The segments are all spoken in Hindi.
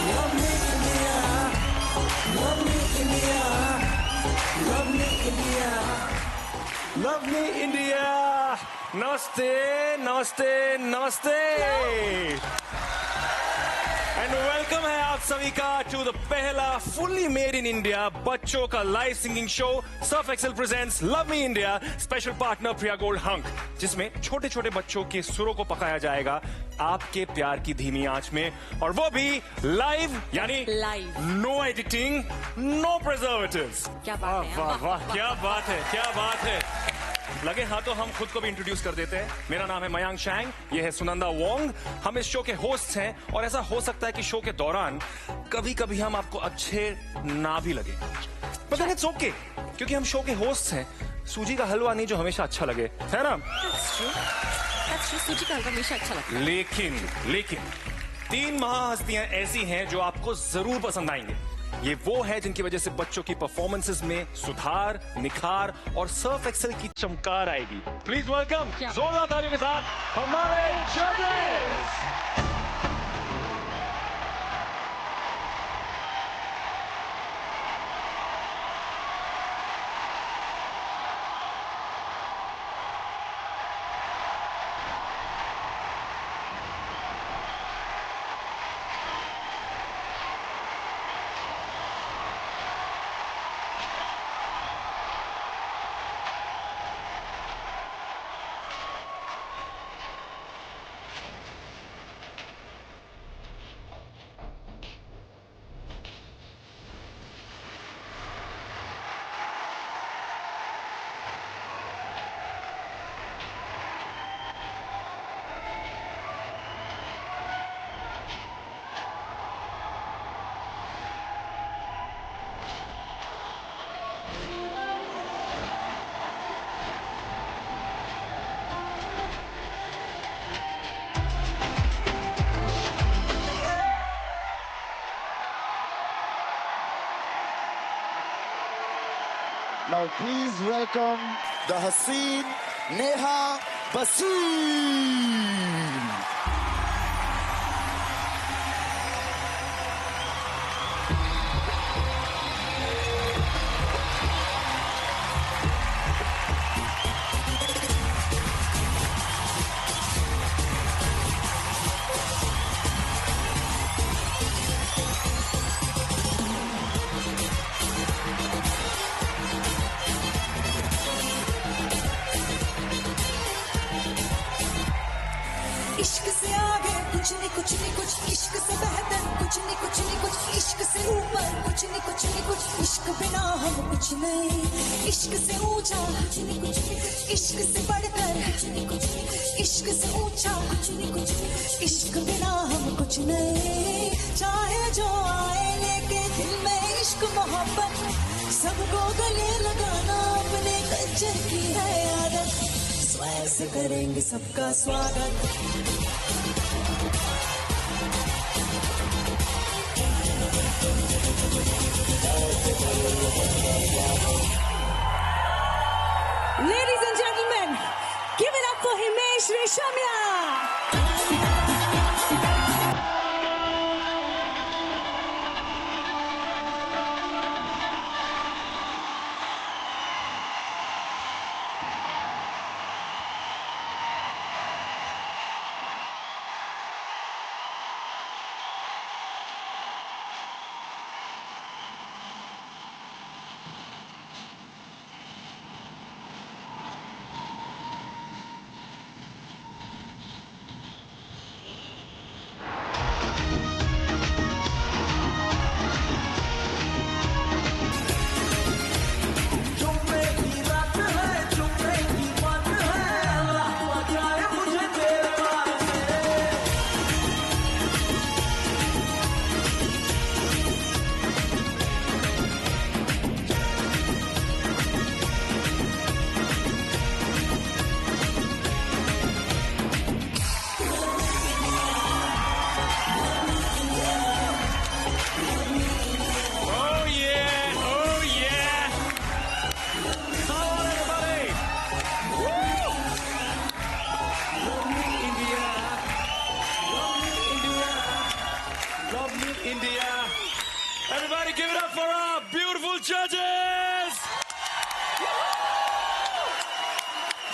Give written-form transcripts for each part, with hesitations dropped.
Lovely India, lovely India, lovely India, lovely India. Namaste, namaste, namaste. And welcome है आप सभी का टू द पहला फुल्ली मेड इन इंडिया बच्चों का live singing show Surf Excel presents love me India special partner Priya gold हंक, जिसमें छोटे छोटे बच्चों के सुरों को पकाया जाएगा आपके प्यार की धीमी आंच में, और वो भी लाइव, यानी live, no editing, no preservatives. क्या बात है, वाह वाह, क्या बात है, क्या बात है। लगे हाँ तो हम खुद को भी इंट्रोड्यूस कर देते हैं। मेरा नाम है मयांक शैंग, ये है सुनंदा वोंग, हम इस शो के होस्ट हैं। और ऐसा हो सकता है कि शो के दौरान कभी कभी हम आपको अच्छे ना भी लगे, बट देन इट्स ओके, क्योंकि हम शो के होस्ट हैं। सूजी का हलवा नहीं जो हमेशा अच्छा लगे, है ना? सूजी का हलवा हमेशा अच्छा लगता है। लेकिन 3 महाहस्तियां ऐसी हैं जो आपको जरूर पसंद आएंगे। ये वो है जिनकी वजह से बच्चों की परफॉर्मेंसेस में सुधार, निखार और सर्फ एक्सेल की चमकार आएगी। प्लीज वेलकम जोरदार तालियों के साथ हमारे जजेस। Now please welcome the Haseen Neha Basin. इश्क से आगे कुछ नहीं कुछ नहीं कुछ, इश्क से बेहतर कुछ नहीं कुछ नहीं कुछ, इश्क से ऊपर कुछ नहीं कुछ नहीं कुछ, इश्क बिना हम कुछ नहीं, इश्क से ऊंचा कुछ नहीं कुछ नहीं कुछ, इश्क से बढ़कर कुछ नहीं कुछ नहीं कुछ, इश्क से ऊंचा कुछ नहीं कुछ नहीं कुछ, इश्क बिना हम कुछ नहीं। चाहे जो आए लेके दिल में इश्क मोहब्बत, सबको गले लगाना अपने कल्चर की है आदत, स्वैर से करेंगे सबका स्वागत। Ladies and gentlemen, give it up for Himesh Reshamya.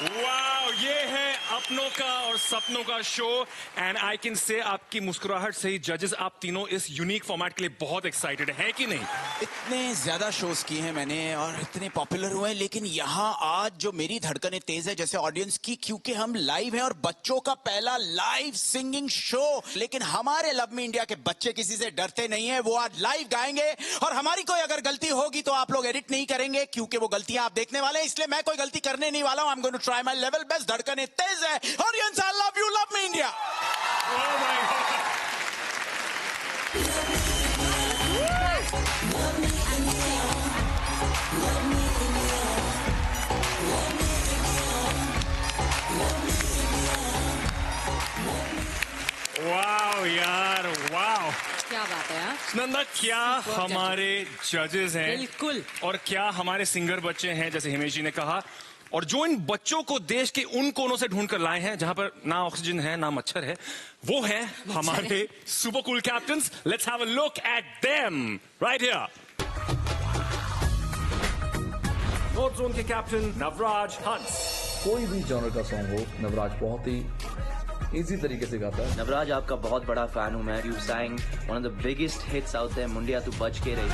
Wow, ये है अपनों का और सपनों का show and I can say आपकी मुस्कुराहट से ही जजेस आप तीनों इस यूनिक फॉर्मेट के लिए बहुत एक्साइटेड हैं कि नहीं? इतने ज्यादा शोज किए हैं मैंने और इतने पॉपुलर हुए हैं, लेकिन यहाँ आज जो मेरी धड़कनें तेज है जैसे ऑडियंस की, क्योंकि हम लाइव हैं और बच्चों का पहला लाइव सिंगिंग शो। लेकिन हमारे लव मी इंडिया के बच्चे किसी से डरते नहीं है, वो आज लाइव गाएंगे और हमारी कोई अगर गलती होगी तो आप लोग एडिट नहीं करेंगे क्योंकि वो गलतियां आप देखने वाले हैं, इसलिए मैं कोई गलती करने नहीं वाला हूं। I am going to try my level best. धड़कनें तेज है, audience I love you, Love me India. Wow यार, वाओ, क्या बात है। सुनंदा, क्या हमारे जजेस हैं, बिल्कुल, और क्या हमारे सिंगर बच्चे हैं जैसे हिमेश जी ने कहा, और जो इन बच्चों को देश के उन कोनों से ढूंढ कर लाए हैं जहां पर ना ऑक्सीजन है ना मच्छर है, वो है हमारे super cool captains. Let's have a look at them right here. North zone के कैप्टन नवराज हंस। कोई भी जॉनर का सॉन्ग हो, नवराज बहुत ही इजी तरीके से गाता है। नवराज आपका बहुत बड़ा फैन हूं मैं। You sang one of the biggest hits out there, मुंडिया तू बच के रही।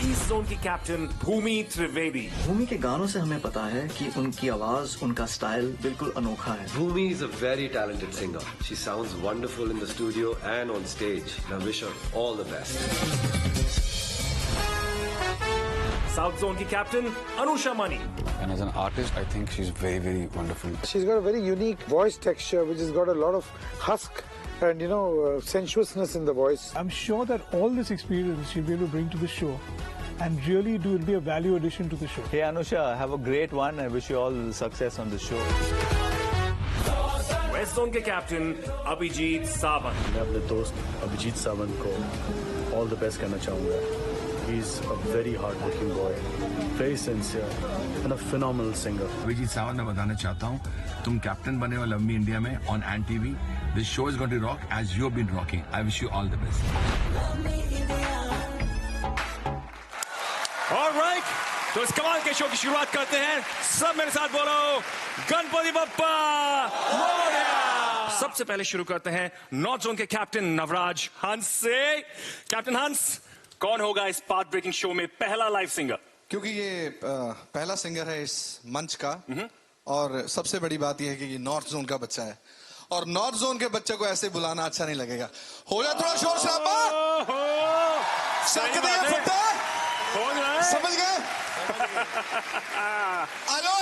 ईस्ट जोन की कैप्टन भूमि त्रिवेदी। भूमि के गानों से हमें पता है कि उनकी आवाज, उनका स्टाइल बिल्कुल अनोखा है। Bhumi is a very talented singer. She sounds wonderful in the studio and on stage. I wish her all the best. South zone की captain Anusha Mani. And as an artist, I think she's very, very wonderful. She's got a very unique voice texture, which has got a lot of husk and, sensuousness in the voice. I'm sure that all this experience she'll be able to bring to the show and really will be a value addition to the show. Hey Anusha, have a great one. I wish you all success on the show. West zone के कैप्टन अभिजीत सावंत। मैं अपने दोस्त अभिजीत सावंत को all the best कहना चाहूँगा। He's a very hard-working boy, very sincere, and a phenomenal singer. Abhijit Sawant, मैं बताना चाहता हूँ, तुम कैप्टन बने हो लव मी इंडिया में on and TV. This show is going to rock as you have been rocking. I wish you all the best. Alright, तो इस कमाल के शो की शुरुआत करते हैं। सब मेरे साथ बोलो, गणपति बप्पा मोरया। सबसे पहले शुरू करते हैं नॉर्थ जोन के कैप्टन नवराज हंस से। कैप्टन हंस, कौन होगा इस पाथ ब्रेकिंग शो में पहला लाइव सिंगर? क्योंकि ये पहला सिंगर है इस मंच का, और सबसे बड़ी बात यह है कि ये नॉर्थ जोन का बच्चा है, और नॉर्थ जोन के बच्चे को ऐसे बुलाना अच्छा नहीं लगेगा। हो जाए थोड़ा शोर शराबा, समझ गए? आ जाओ।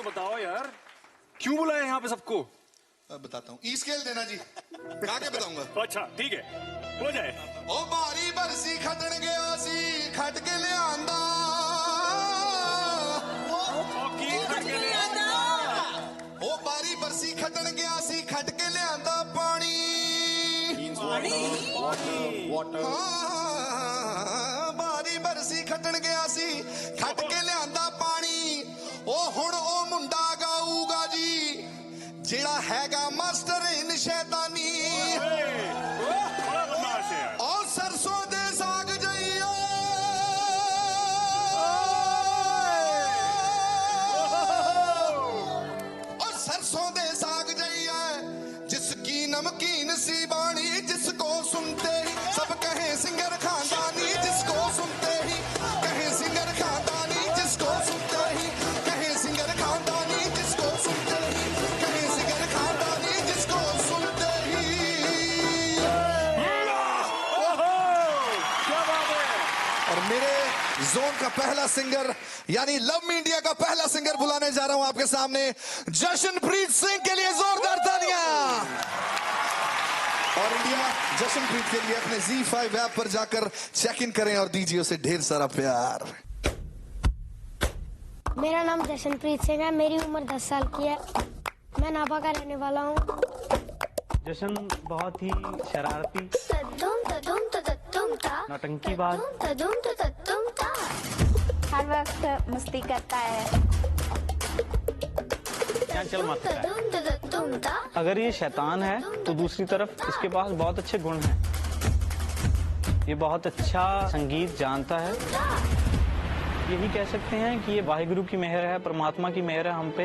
बताओ यार, क्यों बुलाया यहाँ पे सबको? बताता हूँ। ई स्केल देना जी, गा के बताऊंगा। अच्छा ठीक है, हो जाए। ओ बारी बरसी खटन गया सी, खट के ले आंदा। ओ बारी बरसी खटन गया सी, खट के ले आंदा पानी। बारी बरसी खटन गया सी, खट के ले आंदा पानी। ओ हुण ओ मुंडा गाऊगा जी, जेड़ा हैगा मास्टर इन शैतानी। और सरसों दे साग जइयो, और सरसों दे साग जइयो, जिसकी नमकीन सी बाणी, जिसको सुनते ही सब कहे सिंगर खानदानी। जिसको सुनते ही कहे सिंगर खानदानी, जिसको सुनते ही कहे सिंगर खानदानी, जिसको सुनते ही कहे सिंगर खानदानी, जिसको सुनते ही। क्या बात है। और मेरे जोन का पहला सिंगर यानी लव मी इंडिया का पहला सिंगर बुलाने जा रहा हूं आपके सामने, जशनप्रीत सिंह के लिए जोरदार तालियां। और इंडिया जशनप्रीत के लिए अपने Z5 ऐप पर जाकर चेक इन करें और दीजिए उसे ढेर सारा प्यार। मेरा नाम जशनप्रीत सिंह है, मेरी उम्र 10 साल की है, मैं नाभा का रहने वाला हूँ। जशन बहुत ही शरारती, नौटंकीबाज, हर वक्त मस्ती करता है, चल मत है। अगर ये शैतान है तो दूसरी तरफ इसके पास बहुत अच्छे गुण हैं। ये बहुत अच्छा संगीत जानता है। यही कह सकते हैं कि ये वाहिगुरु की मेहर है, परमात्मा की मेहर है हम पे।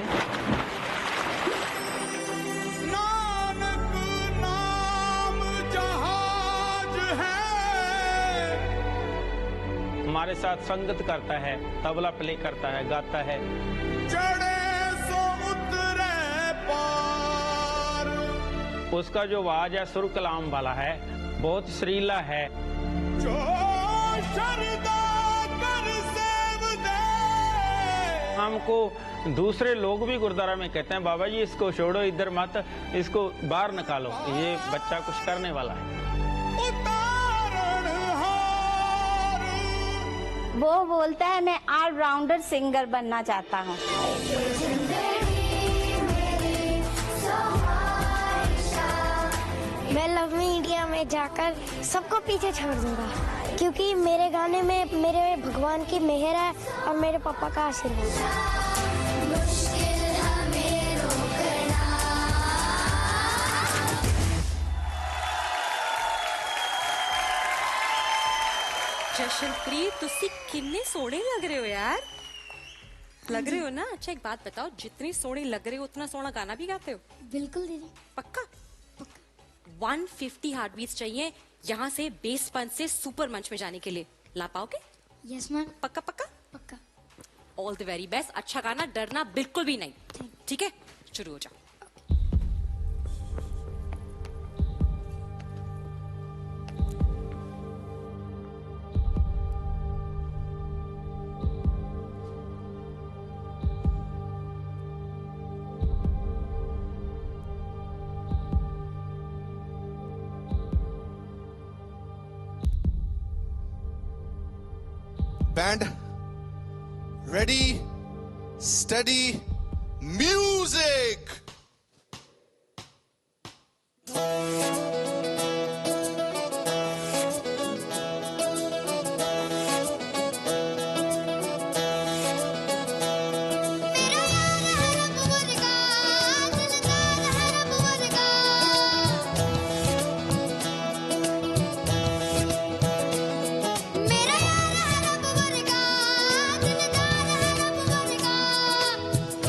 हमारे साथ संगत करता है, तबला प्ले करता है, गाता है। चढ़े सो उतरे पार। उसका जो आवाज है सुर कलाम वाला है, बहुत सुरीला है। जो शरदा कर सेव दे। हमको दूसरे लोग भी गुरुद्वारा में कहते हैं, बाबा जी इसको छोड़ो, इधर मत, इसको बाहर निकालो, ये बच्चा कुछ करने वाला है। वो बोलता है मैं ऑलराउंडर सिंगर बनना चाहता हूँ। मैं लव मी इंडिया में जाकर सबको पीछे छोड़ दूंगा, क्योंकि मेरे गाने में मेरे भगवान की मेहर है और मेरे पापा का आशीर्वाद। जशनप्रीत तुसी कितने सोने लग रहे हो यार। लग रहे हो ना। अच्छा एक बात बताओ, जितनी सोने लग रहे हो उतना सोना गाना भी गाते हो? बिल्कुल दीदी। पक्का? 150 हार्ट बीट्स चाहिए यहाँ से बेस पंच से सुपर मंच में जाने के लिए। ला पाओगे? Yes ma'am. पक्का पक्का? पक्का। All the very best. अच्छा गाना, डरना बिल्कुल भी नहीं। ठीक है, शुरू हो जाओ। Band, ready, steady, music!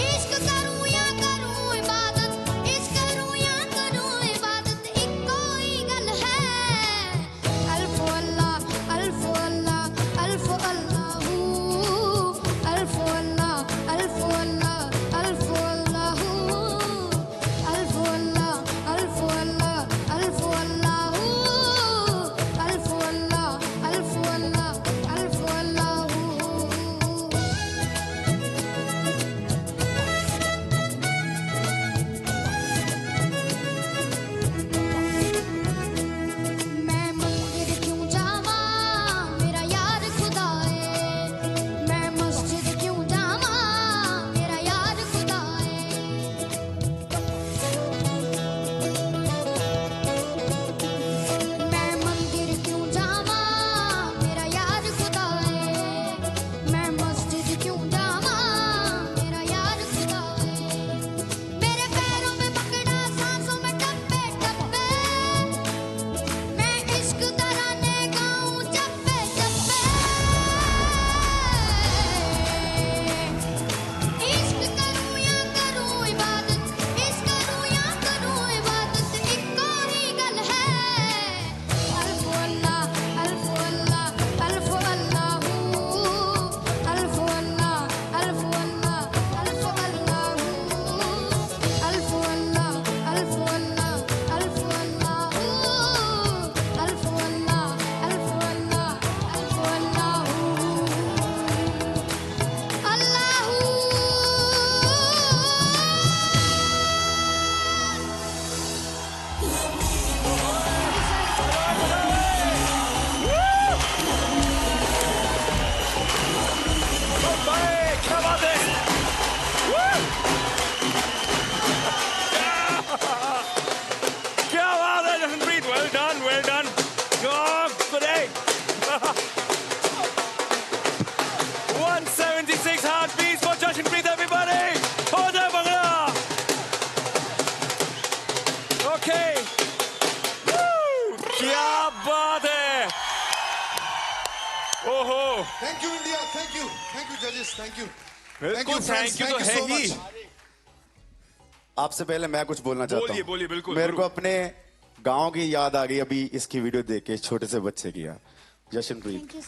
इश्क करूं या करूं ओहो, thank you India, thank you जजेस, थैंक यू। बिल्कुल थैंक यू तो है ही। आपसे पहले मैं कुछ बोलना चाहता हूँ। बोलिए बिल्कुल। मेरे को अपने गांव की याद आ गई अभी इसकी वीडियो देख के, छोटे से बच्चे की यार, जशनप्रीत।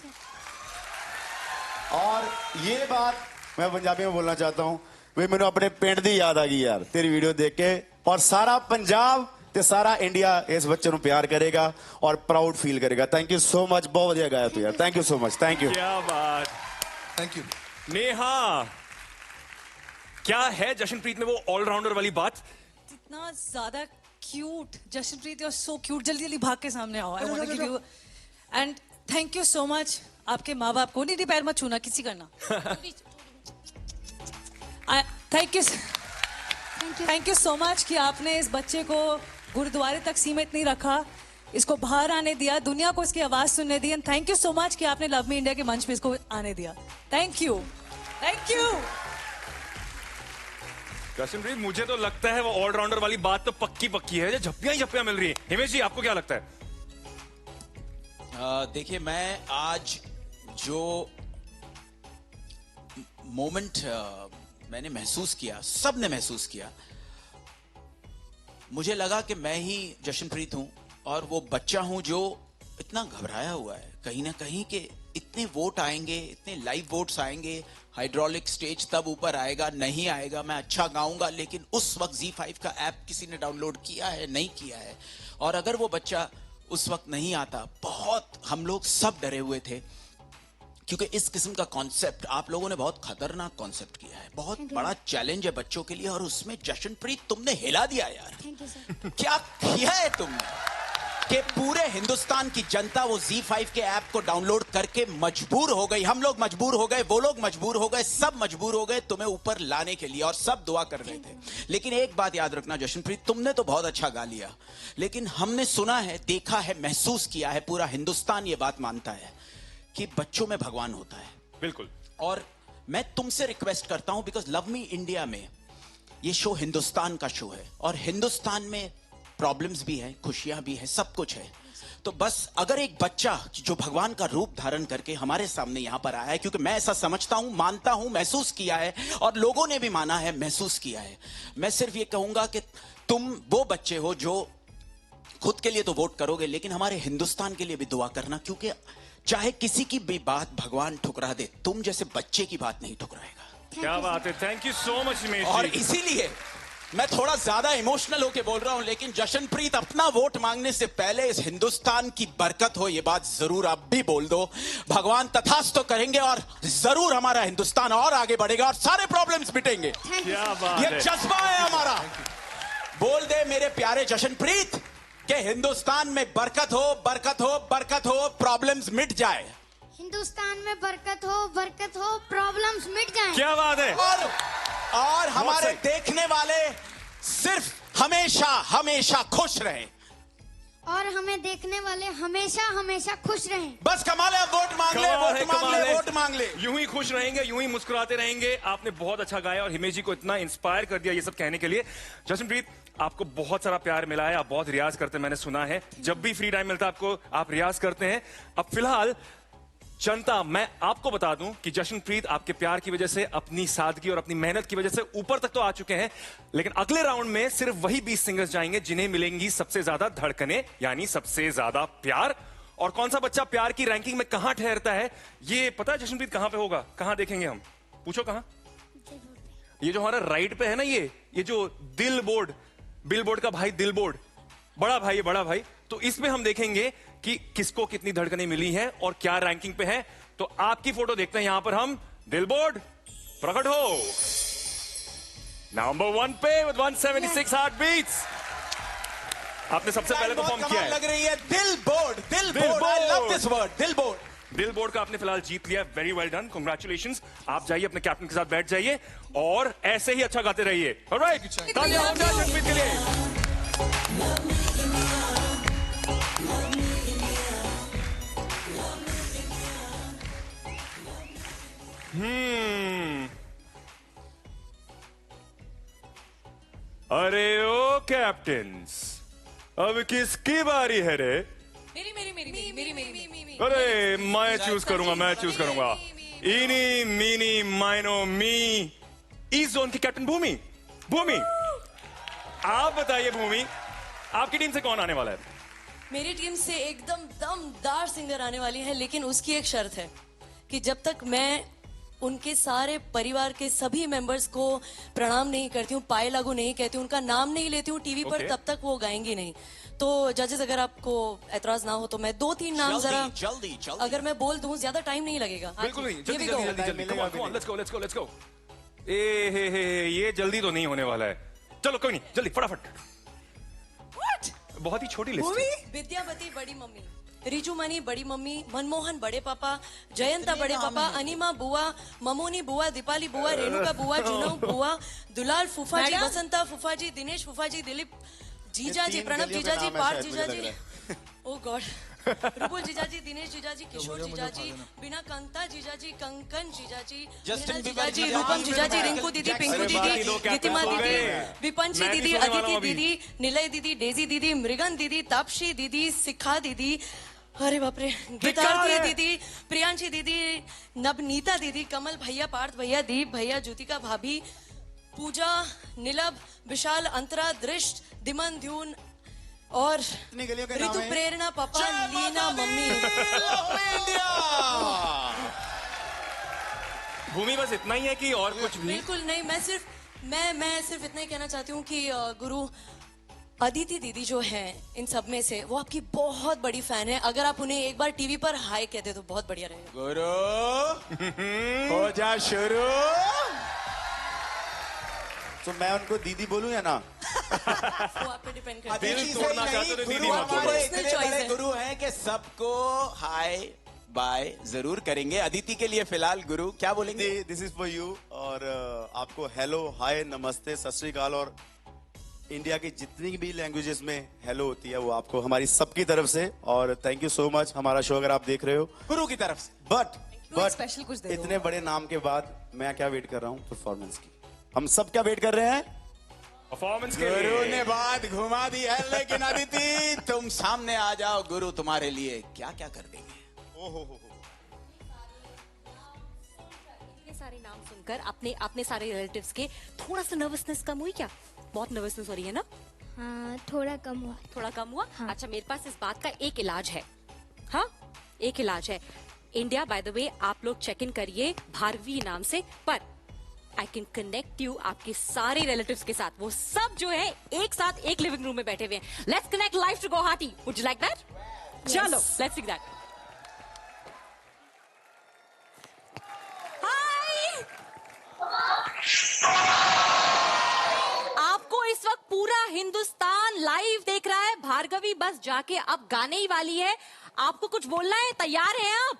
और ये बात मैं पंजाबी में बोलना चाहता हूँ, वे मैंने अपने पिंड दी याद आ गई यार तेरी वीडियो देख के। और सारा पंजाब ते सारा इंडिया इस बच्चे को प्यार करेगा और प्राउड फील करेगा। थैंक यू सो मच, बहुत बढ़िया गाया तू यार, thank you so much, thank you. क्या बात, थैंक यू। नेहा, क्या है जशनप्रीत में वो ऑलराउंडर वाली बात? इतना ज्यादा cute Jashanpreet, you are so cute. जल्दी जल्दी भाग के सामने आओ। I want to give you and thank you so much. आपके माँ बाप को नहीं, पैर मत छूना किसी करना। थैंक यू सो मच कि आपने इस बच्चे को गुरुद्वारे तक सीमित नहीं रखा, इसको बाहर आने दिया, दुनिया को इसकी आवाज सुनने दी। And thank you so much कि आपने लव मी इंडिया के मंच पे इसको आने दिया। Thank you, thank you. Jashanpreet, मुझे तो लगता है वो ऑलराउंडर वाली बात तो पक्की पक्की है, झप्पियां ही झप्पियां मिल रही है। हिमेश जी, आपको क्या लगता है? देखिए, मैं आज जो मोमेंट मैंने महसूस किया, सबने महसूस किया, मुझे लगा कि मैं ही जशनप्रीत हूं और वो बच्चा हूं जो इतना घबराया हुआ है कहीं ना कहीं कि इतने वोट आएंगे, इतने लाइव वोट्स आएंगे, हाइड्रोलिक स्टेज तब ऊपर आएगा, नहीं आएगा, मैं अच्छा गाऊंगा। लेकिन उस वक्त ZEE5 का ऐप किसी ने डाउनलोड किया है, नहीं किया है। और अगर वो बच्चा उस वक्त नहीं आता, बहुत हम लोग सब डरे हुए थे, क्योंकि इस किस्म का कॉन्सेप्ट आप लोगों ने बहुत खतरनाक कॉन्सेप्ट किया है, बहुत बड़ा चैलेंज है बच्चों के लिए। और उसमें जशनप्रीत तुमने हिला दिया यार। क्या किया है तुमने कि पूरे हिंदुस्तान की जनता वो ZEE5 के ऐप को डाउनलोड करके मजबूर हो गई। हम लोग मजबूर हो गए, वो लोग मजबूर हो गए, सब मजबूर हो गए तुम्हें ऊपर लाने के लिए, और सब दुआ कर रहे थे। लेकिन एक बात याद रखना जशनप्रीत, तुमने तो बहुत अच्छा गा लिया, लेकिन हमने सुना है, देखा है, महसूस किया है, पूरा हिंदुस्तान ये बात मानता है कि बच्चों में भगवान होता है। बिल्कुल। और मैं तुमसे रिक्वेस्ट करता हूं, बिकॉज लव मी इंडिया में ये शो हिंदुस्तान का शो है, और हिंदुस्तान में प्रॉब्लम्स भी हैं, खुशियां भी हैं, सब कुछ है। तो बस अगर एक बच्चा जो भगवान का रूप धारण करके हमारे सामने यहां पर आया है, क्योंकि मैं ऐसा समझता हूं, मानता हूं, महसूस किया है, और लोगों ने भी माना है, महसूस किया है, मैं सिर्फ ये कहूंगा कि तुम वो बच्चे हो जो खुद के लिए तो वोट करोगे, लेकिन हमारे हिंदुस्तान के लिए भी दुआ करना, क्योंकि चाहे किसी की भी बात भगवान ठुकरा दे, तुम जैसे बच्चे की बात नहीं ठुकराएगा। क्या बात है, thank you so much Himesh ji. और इसीलिए मैं थोड़ा ज्यादा इमोशनल होके बोल रहा हूं, लेकिन जशनप्रीत, अपना वोट मांगने से पहले इस हिंदुस्तान की बरकत हो, ये बात जरूर आप भी बोल दो। भगवान तथास्तु करेंगे और जरूर हमारा हिंदुस्तान और आगे बढ़ेगा और सारे प्रॉब्लम्स मिटेंगे। क्या बात ये है, जज्बा है हमारा। बोल दे मेरे प्यारे जशनप्रीत कि हिंदुस्तान में बरकत हो, बरकत हो, बरकत हो, प्रॉब्लम्स मिट जाए। हिंदुस्तान में बरकत हो, प्रॉब्लम्स मिट जाएं। क्या बात है। और हमारे देखने वाले सिर्फ हमेशा हमेशा खुश रहें, और हमें देखने वाले हमेशा हमेशा खुश रहें। बस कमाल है, वोट मांग ले, वोट मांग ले, वोट मांग ले। यूं ही खुश रहेंगे, यूं ही मुस्कुराते रहेंगे। आपने बहुत अच्छा गाया और हिमेश जी को इतना इंस्पायर कर दिया ये सब कहने के लिए। जशनप्रीत, आपको बहुत सारा प्यार मिला है, आप बहुत रियाज करते हैं, मैंने सुना है, जब भी फ्री टाइम मिलता है आपको, आप रियाज करते हैं। अब फिलहाल जनता, मैं आपको बता दूं कि जशनप्रीत आपके प्यार की वजह से, अपनी सादगी और अपनी मेहनत की वजह से ऊपर तक तो आ चुके हैं, लेकिन अगले राउंड में सिर्फ वही 20 सिंगर्स जाएंगे जिन्हें मिलेंगी सबसे ज्यादा धड़कने, यानी सबसे ज्यादा प्यार। और कौन सा बच्चा प्यार की रैंकिंग में कहां ठहरता है, ये पता है जशनप्रीत कहां पे होगा, कहां देखेंगे हम? पूछो कहां? ये जो हमारा राइट पे है ना, ये जो दिल बोर्ड, बिल बोर्ड का भाई दिल बोर्ड, बड़ा भाई है, बड़ा भाई। तो इसमें हम देखेंगे कि किसको कितनी धड़कनें मिली हैं और क्या रैंकिंग पे है। तो आपकी फोटो देखते हैं यहां पर हम। दिल बोर्ड प्रकट हो, नंबर 1 पे विद 176 हार्ट बीट्स। आपने सबसे पहले परफॉर्म किया है, लग रही है दिल बोर्ड, दिल board, I love this word, दिल बोर्ड। दिल बोर्ड का आपने फिलहाल जीत लिया, वेरी वेल डन, कांग्रेचुलेशंस। आप जाइए अपने कैप्टन के साथ बैठ जाइए और ऐसे ही अच्छा गाते रहिए। ऑलराइट, तालियां हो जाए जशनप्रीत के लिए। अरे ओ कैप्टन्स, अब किसकी बारी है रे? मेरी मेरी मेरी मेरी मेरी मेरी अरे मैं चूज करूंगा इनी मीनी माइनो मी ईस्ट जोन की कैप्टन भूमि आप बताइए भूमि, आपकी टीम से कौन आने वाला है? मेरी टीम से एकदम दमदार सिंगर आने वाली है, लेकिन उसकी एक शर्त है कि जब तक मैं उनके सारे परिवार के सभी मेंबर्स को प्रणाम नहीं करती हूँ, पाए लागू नहीं कहती हूँ, उनका नाम नहीं लेती हूँ टीवी पर, तब तक वो गाएंगी नहीं। तो जजेस अगर आपको एतराज ना हो तो मैं 2-3 नाम जरा जल्दी अगर मैं बोल दूं, ज्यादा टाइम नहीं लगेगा। बिल्कुल नहीं, जल्दी लेट्स गो। ये जल्दी तो नहीं होने वाला है, चलो कोई नहीं, जल्दी फटाफट। बहुत ही छोटी लिस्ट है। विद्यावती बड़ी मम्मी, रिजुमणि बड़ी मम्मी, मनमोहन बड़े पापा, जयंता बड़े पापा, अनिमा बुआ, ममोनी बुआ, दीपाली बुआ, रेणुका बुआ, जुनू बुआ, दुलाल फूफा जी, बसंता फूफा जी, दिनेश फूफा जी, दिलीप जीजा जी, प्रणव जीजा जी, पार्थ जीजा जी, ओ गॉड, रुबुल जीजा जी, दिनेश जीजा जी, किशोर जीजा जी, बिना कंता जीजा जी, कंकन जीजा जी, जीजा जी, रूपम जीजा जी, रिंकू दीदी, पिंकू दीदी, गीतिमा दीदी, विपंची दीदी, अदिति दीदी, निलय दीदी, डेजी दीदी, मृगन दीदी, तापसी दीदी, शिखा दीदी, अरे बाप रे, गीतारती दीदी, प्रियांशी दीदी, नवनीता दीदी, कमल भैया, पार्थ भैया, दीप भैया, ज्योतिका भाभी, पूजा, नीलभ, विशाल, अंतरा, दृष्ट, दिमन, ध्यून और ऋतु, प्रेरणा, पापा, लीना, मम्मी। भूमि बस इतना ही है कि और कुछ भी? बिल्कुल नहीं, मैं सिर्फ इतना ही कहना चाहती हूँ कि गुरु अदिति दीदी जो है इन सब में से, वो आपकी बहुत बड़ी फैन है। अगर आप उन्हें एक बार टीवी पर हाय कह दे तो बहुत बढ़िया रहेगा। गुरु हो जा शुरू। तो मैं उनको दीदी बोलूं या ना? वो आप पे डिपेंड करता है। दिल तोड़ना चाहते तो दीदी मत बोलो। इतने बड़े गुरु हैं कि सबको हाय बाय जरूर करेंगे। अदिति के लिए फिलहाल गुरु क्या बोलेंगे? This is for you. और आपको हेलो, हाय, नमस्ते, सत श्री अकाल और इंडिया की जितनी भी लैंग्वेजेस में हेलो होती है वो आपको हमारी सबकी तरफ से। और थैंक यू सो मच। हमारा शो अगर आप देख रहे हो गुरु की तरफ से। बट इतने बड़े नाम के बाद मैं क्या वेट कर रहा हूँ? परफॉर्मेंस की। हम सब क्या वेट कर रहे हैं? परफॉर्मेंस के लिए। गुरु ने बात घुमा दी है, लेकिन अदिति तुम सामने आ जाओ, गुरु तुम्हारे लिए क्या क्या कर देंगे। ओहो इतने सारे नाम सुनकर अपने सारे रिलेटिव्स के थोड़ा सा नर्वसनेस कम हुई क्या? बहुत नर्वसनेस हो रही है ना? हाँ, थोड़ा कम हुआ। हाँ। अच्छा, मेरे पास इस बात का एक इलाज है। हाँ, एक इलाज है। इंडिया, बाय द वे, आप लोग चेक इन करिए भार्गवी नाम से, पर आई कैन कनेक्ट यू आपके सारे रिलेटिव्स के साथ। वो सब जो है एक साथ एक लिविंग रूम में बैठे हुए हैं। Let's connect live to Guwahati. Would you like that? चलो, लेट्स सी दैट। हाय, आपको इस वक्त पूरा हिंदुस्तान लाइव देख रहा है। भार्गवी बस जाके अब गाने ही वाली है। आपको कुछ बोलना है? तैयार हैं आप?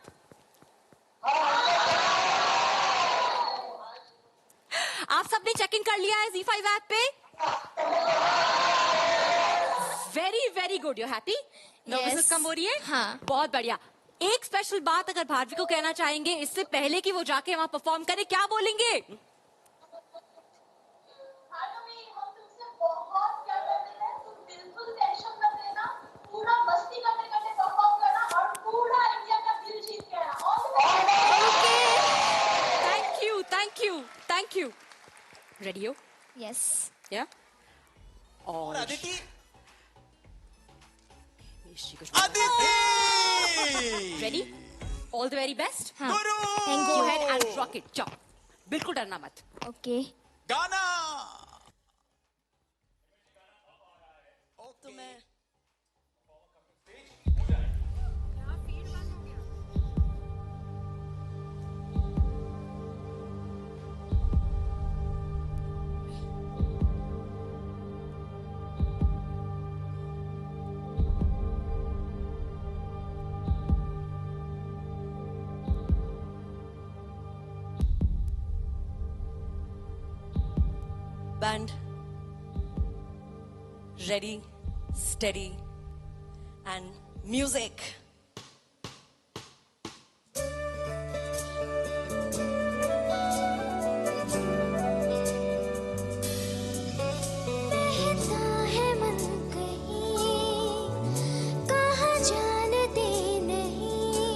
आप सबने चेक इन कर लिया है ZEE5 ऐप पे? Very very good. You happy? Nervousness कम हो रही है? हाँ। बहुत बढ़िया। एक स्पेशल बात अगर भार्गवी को कहना चाहेंगे इससे पहले कि वो जाके वहां परफॉर्म करे, क्या बोलेंगे? Thank you. रेडी हो? यस। या? और Aditi? Ready? All the very best. हाँ। Go ahead and rock it. जाओ, बिल्कुल डरना मत। ओके। गाना। तो मैं band, ready, steady, and music. कहाँ जानते नहीं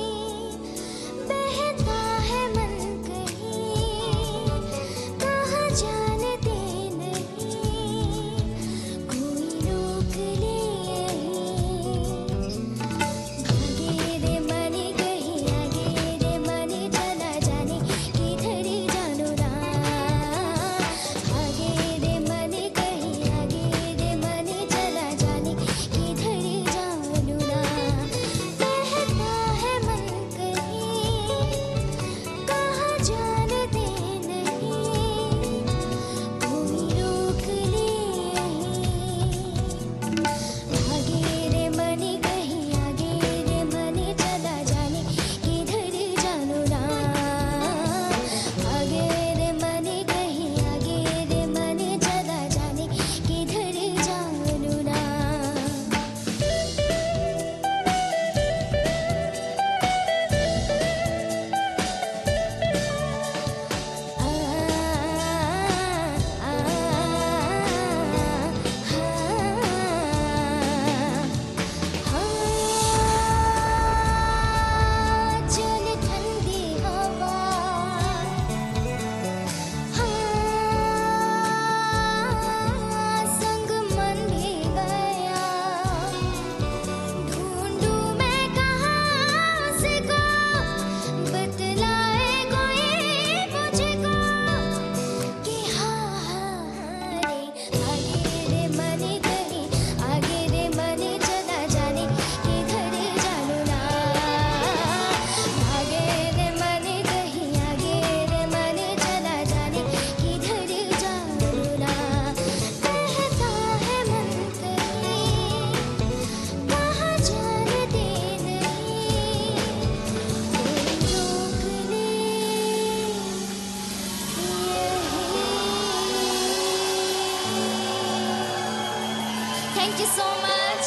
थैंक यू सो मच।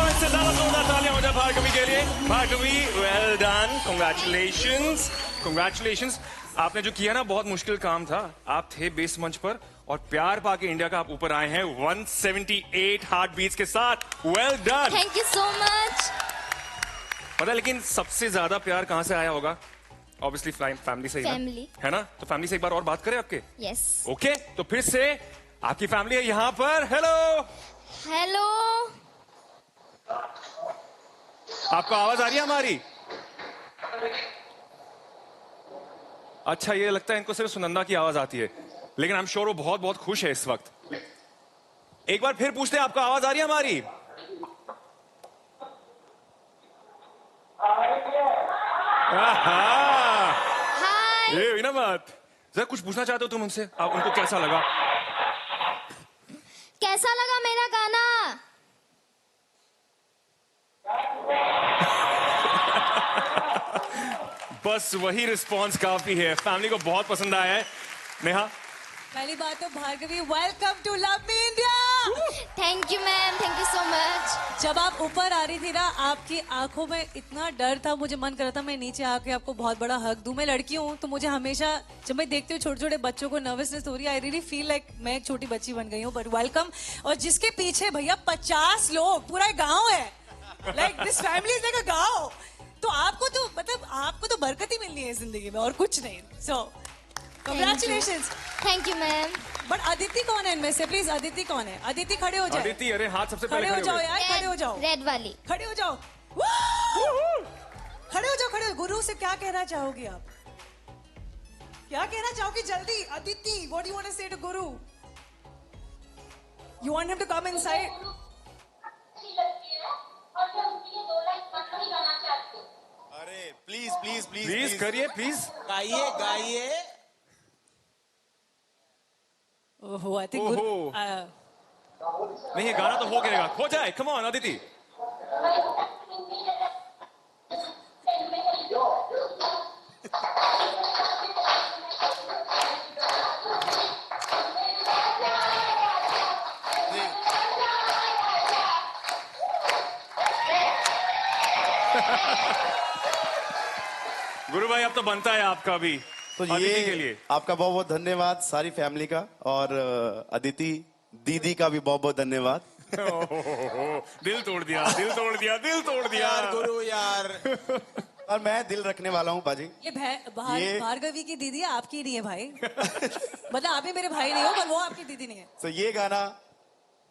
इससे ज्यादा जोरदार तालियां हो जाए भार्गवी के लिए। Bhargavi, well done, congratulations, congratulations. आपने जो किया ना, बहुत मुश्किल काम था। आप थे बेस मंच पर और प्यार पाके इंडिया का आप ऊपर आए हैं 178 हार्ट बीट्स के साथ। Well done, thank you so much. पता है लेकिन सबसे ज्यादा प्यार कहां से आया होगा? ऑब्वियसली फैमिली से ही ना? फैमिली है ना? तो फैमिली से एक बार और बात करें आपके। यस ओके, तो फिर से आपकी फैमिली है यहाँ पर। हेलो हेलो, आपको आवाज आ रही है हमारी? अच्छा, ये लगता है इनको सिर्फ सुनंदा की आवाज आती है, लेकिन आई एम श्योर वो बहुत बहुत खुश है इस वक्त। एक बार फिर पूछते हैं, आपको आवाज आ रही है हमारी? ये हुई ना बात। जरा कुछ पूछना चाहते हो तुम उनसे? आप उनको कैसा लगा? कैसा लगा मेरा गाना? बस वही रिस्पांस काफी है। फैमिली को बहुत पसंद आया है। नेहा, पहली बात तो Bhargavi, welcome to love me India. Thank you ma'am, thank you so much. जब आप ऊपर आ रही थी ना, आपकी आंखों में इतना डर था, मुझे मन कर रहा था मैं नीचे आके आपको बहुत बड़ा हक दूं। मैं लड़की हूँ तो मुझे हमेशा जब मैं देखती हूँ छोटे छोटे बच्चों को नर्वसनेस हो रही है, आई रियली फील लाइक मैं एक छोटी बच्ची बन गई हूँ। But welcome. और जिसके पीछे भैया 50 लोग, पूरा गाँव है, like this family is like अ गाँव। तो आपको तो मतलब आपको तो बरकत ही मिलनी है जिंदगी में और कुछ नहीं। सो congratulations. Thank you ma'am. But Aditi कौन है इनमें से? प्लीज अदिति कौन है? अदिति खड़े हो जाए। अदिति, अरे हाथ सबसे पहले खड़े हो जाओ यार, खड़े हो जाओ। रेड वाली खड़े हो जाओ, खड़े हो जाओ, खड़े हो। गुरु से क्या कहना चाहोगी आप? क्या कहना चाहोगी? जल्दी Aditi, what you want to say to Guru? You want him to come inside? अरे प्लीज प्लीज प्लीज प्लीज करिए, प्लीज गाइए गाइए। ओहो, आई थिंक नहीं, ये गाना तो हो गया, हो जाए। Come on Aditi. गुरु भाई, अब तो बनता है आपका भी। तो अदिति के ये लिए आपका बहुत बहुत धन्यवाद सारी फैमिली का, और अदिति दीदी का भी बहुत बहुत धन्यवाद। दिल तोड़ दिया, दिल तोड़ दिया, दिल तोड़ दिया यार गुरु यार। और मैं दिल रखने वाला हूँ बाजी। ये भार्गवी की दीदी है, आपकी नहीं है भाई। मतलब आप भी मेरे भाई नहीं हो, पर वो आपकी दीदी नहीं है। So ये गाना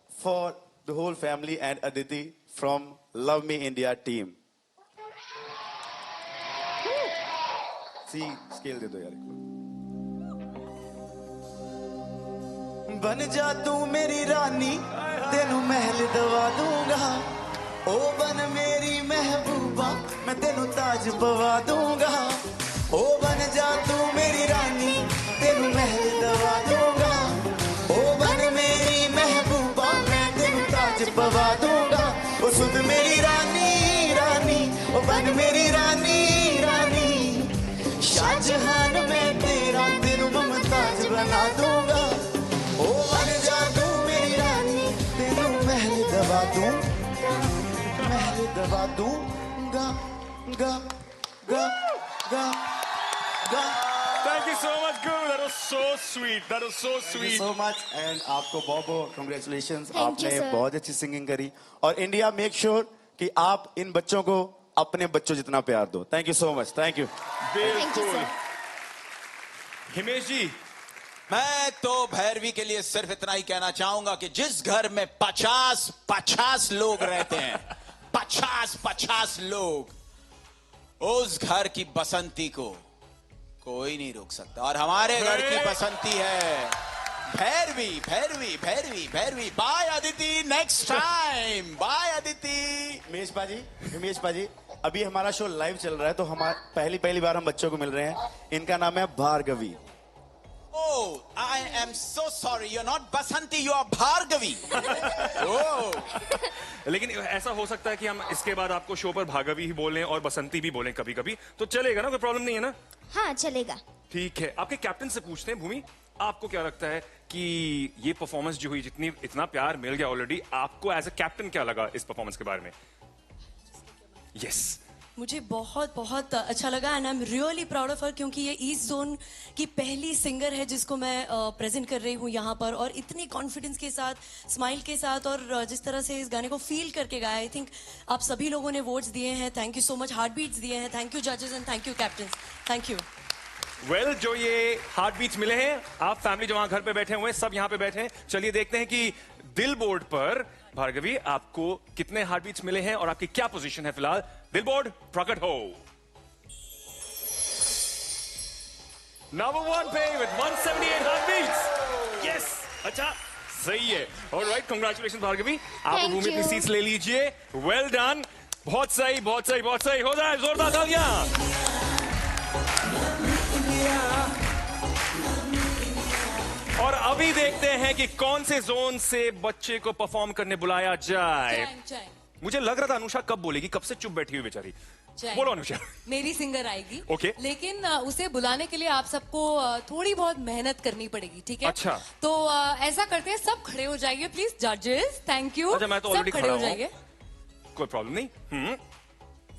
for the whole family and Aditi from love me India team. C scale दे दो यार। बन जा तू मेरी रानी, तेनू महल दवा दूंगा। ओ बन मेरी महबूबा, मैं तेनू ताज पवा दूंगा। ओ बन जा तू मेरी रानी, तेनू महल दवा दूंगा। ओ बन मेरी महबूबा, मैं तेनू ताज पवा दूंगा। ओ सुन मेरी रानी रानी, ओ बन मेरी रानी रानी। शाहजहान मैं तेरा, तेनू मुमताज बना दूंगा। ओ बन जा तू मेरी रानी, तेनू महल दवा दूं, महल दवा दूंगा, गा गा गा गा। Thank you so much, Guru. That was so sweet. That was so sweet. Thank you so much and आपको बहुत बहुत congratulations. Thank you, आपने sir. बहुत अच्छी सिंगिंग करी, और इंडिया मेक श्योर कि आप इन बच्चों को अपने बच्चों जितना प्यार दो। Thank you so much. Thank you. बिल्कुल। हिमेश जी, मैं तो भैरवी के लिए सिर्फ इतना ही कहना चाहूंगा कि जिस घर में 50 लोग रहते हैं, 50 लोग, उस घर की बसंती को कोई नहीं रोक सकता। और हमारे घर की बसंती है Bhairavi, Bhairavi, Bhairavi, Bhairavi. Bye Aditi, next time. Bye Aditi. Himesh पाजी, अभी हमारा शो लाइव चल रहा है, तो हमारा पहली बार हम बच्चों को मिल रहे हैं। इनका नाम है Bhargavi. Oh, I am so sorry. You're not Basanti, you are Bhargavi. Oh. लेकिन ऐसा हो सकता है कि हम इसके बाद आपको शो पर भार्गवी ही बोलें और बसंती भी बोलें कभी कभी, तो चलेगा ना? कोई प्रॉब्लम नहीं है ना? हाँ चलेगा। ठीक है। आपके कैप्टन से पूछते हैं। भूमि, आपको क्या लगता है कि ये परफॉर्मेंस जो हुई, जितनी इतना प्यार मिल गया ऑलरेडी, आपको एज अ कैप्टन क्या लगा इस परफॉर्मेंस के बारे में? यस मुझे बहुत बहुत अच्छा लगा and I am really proud of her, क्योंकि ये ईस्ट जोन की पहली सिंगर है जिसको मैं प्रेजेंट कर रही हूँ यहाँ पर, और इतनी कॉन्फिडेंस के साथ, स्माइल के साथ, और जिस तरह से इस गाने को फील करके गाया। आई थिंक आप सभी लोगों ने वोट्स दिए हैं, thank you so much. Heart beats दिए हैं, थैंक यू जजेस and thank you captain, thank you. Well, जो ये हार्ट बीट्स मिले हैं, आप फैमिली जो वहां घर पे बैठे हुए हैं, सब यहाँ पे बैठे हैं, चलिए देखते हैं कि दिल बोर्ड पर भार्गवी आपको कितने हार्ट बीट्स मिले हैं और आपकी क्या पोजीशन है फिलहाल। दिल बोर्ड प्रकट हो। नंबर 1 पे विद 178 हार्ट बीट्स। यस, अच्छा सही है। ऑलराइट, कांग्रेचुलेशन भार्गवी, आप रूम में अपनी सीट्स ले लीजिए। वेल डन, बहुत सही, बहुत सही, बहुत सही। हो जाए जोरदार तालियां। और अभी देखते हैं कि कौन से जोन से बच्चे को परफॉर्म करने बुलाया जाए। मुझे लग रहा था अनुषा कब बोलेगी, कब से चुप बैठी हुई बेचारी। बोलो अनुषा। मेरी सिंगर आएगी, ओके। लेकिन उसे बुलाने के लिए आप सबको थोड़ी बहुत मेहनत करनी पड़ेगी, ठीक है? अच्छा। तो ऐसा करते हैं, सब खड़े हो जाइए प्लीज, जजेस, थैंक यू। अच्छा, मैं तो ऑलरेडी खड़े हो जाइए, कोई प्रॉब्लम नहीं।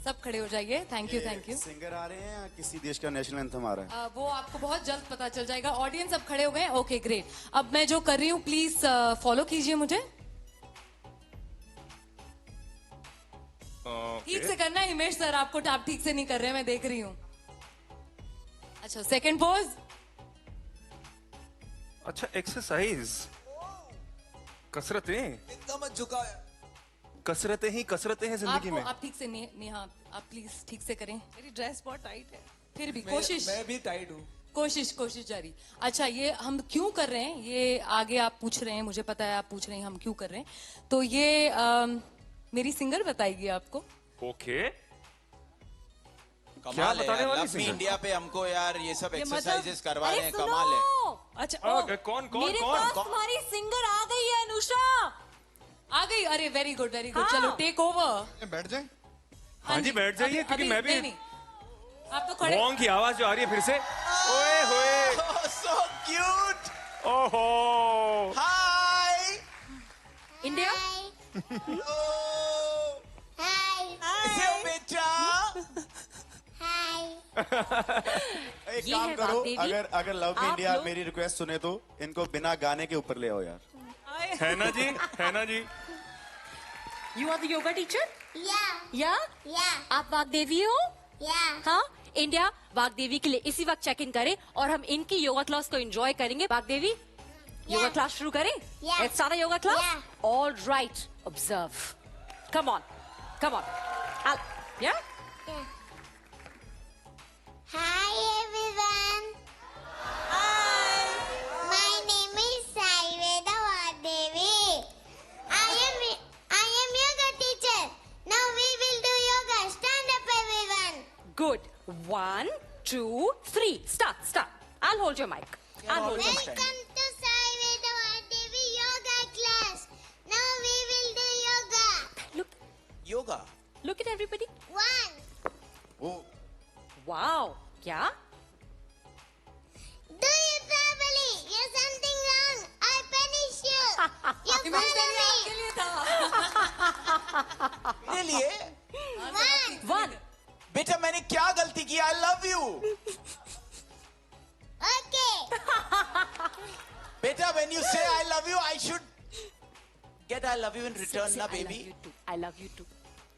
सब खड़े हो जाइए, thank you, thank you. Singer आ रहे हैं या किसी देश का नेशनल एंथम आ रहा है? वो आपको बहुत जल्द पता चल जाएगा। ऑडियंस सब खड़े हो गए, ओके ग्रेट। अब मैं जो कर रही हूँ प्लीज फॉलो कीजिए मुझे। ठीक से करना है हिमेश सर, आपको आप ठीक से नहीं कर रहे हैं, मैं देख रही हूँ। अच्छा, सेकंड पोज। अच्छा, एक्सरसाइज, कसरतें, एकदम झुका है। कसरतें ही कसरतें हैं जिंदगी में। आप ठीक से नहीं, हाँ आप प्लीज ठीक से करें। मेरी ड्रेस बहुत टाइट है, फिर भी कोशिश। मैं भी टाइट हूँ। कोशिश जारी। अच्छा, ये हम क्यों कर रहे हैं, ये आगे आप पूछ रहे हैं, मुझे पता है आप पूछ रहे हैं हम क्यों कर रहे हैं। तो ये मेरी सिंगर बताएगी आपको। ओके, कमाल है यार, लव मी इंडिया पे हमको यार ये सब एक्सरसाइजेस करवा रहे हैं, कमाल है। अच्छा, कौन मेरे पास तुम्हारी सिंगर आ गई है, अनुषा आ गई। अरे वेरी गुड, वेरी गुड। चलो टेक ओवर। बैठ जाए। हाँ जी, बैठ जाइए, क्योंकि मैं भी नहीं, आप तो खड़े। वॉन्ग की आवाज जो आ रही है फिर से। ओए होए, सो क्यूट। ओहो, हाय इंडिया। हाय बेटा। एक काम करो, अगर लव मी इंडिया मेरी रिक्वेस्ट सुने तो इनको बिना गाने के ऊपर ले आओ यार। है ना जी, है ना जी। You are the yoga teacher? Yeah. आप वाग्देवी हो? Yeah. हाँ, इंडिया वाग्देवी के लिए इसी वक्त चेक इन करें और हम इनकी योगा क्लास को एंजॉय करेंगे। वाग्देवी, योगा क्लास शुरू करें? Yeah. Let's start a yoga class? Yeah. All right. Observe. Come on. Yeah? Hi everyone. Hi. My name is Saiveda Vadevi. I am yoga teacher. Now we will do yoga. Stand up everyone. Good. 1, 2, 3. Start. I'll hold your mic. Welcome to Saiveda Vadevi yoga class. Now we will do yoga. Yoga. Look at everybody. 1. Oh. Wow. क्या? Do it properly. You're something wrong. I punish you. You follow me. मेरे लिए? 1. बेटा मैंने क्या गलती की? I love you. Okay. बेटा when you say I love you, I should get I love you in return, Say, na I baby. love you too.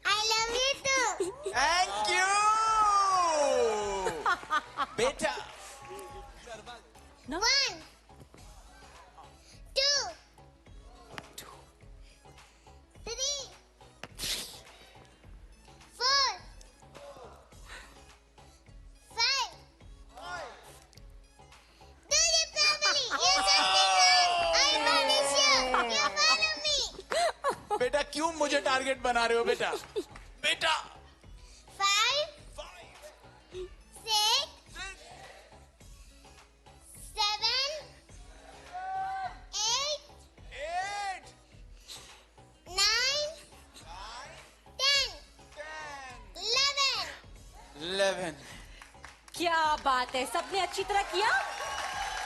I love you too. Thank you. बेटा। 1, 2, 3, 4, 5. Do it properly. You're something wrong. I punish you. You follow me. बेटा क्यों मुझे टारगेट बना रहे हो बेटा? बेटा। 5, 6, 7, 8, 9, 10, 11. 11. क्या बात है, सबने अच्छी तरह किया।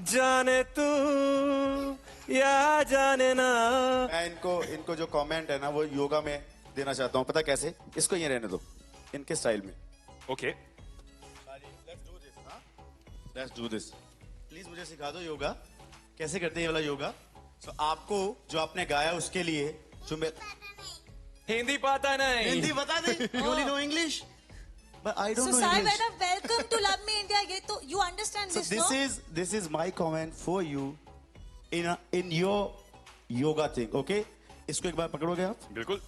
जाने तू या जाने ना। मैं इनको जो कमेंट है ना वो योगा में देना चाहता हूँ। पता कैसे? इसको ये रहने दो इनके स्टाइल में। Okay let's do this. Please मुझे सिखा दो योगा कैसे करते हैं ये वाला योगा। तो आपको जो आपने गाया उसके लिए जो मैं हिंदी पता नहीं। हिंदी बता दे। You only know English? But I don't So know Sai English. Vedha, welcome to Love Me India. ये तो you understand So this, no? this is my comment for you in your yoga thing, okay? इसको एक बार पकड़ोगे आप? बिल्कुल।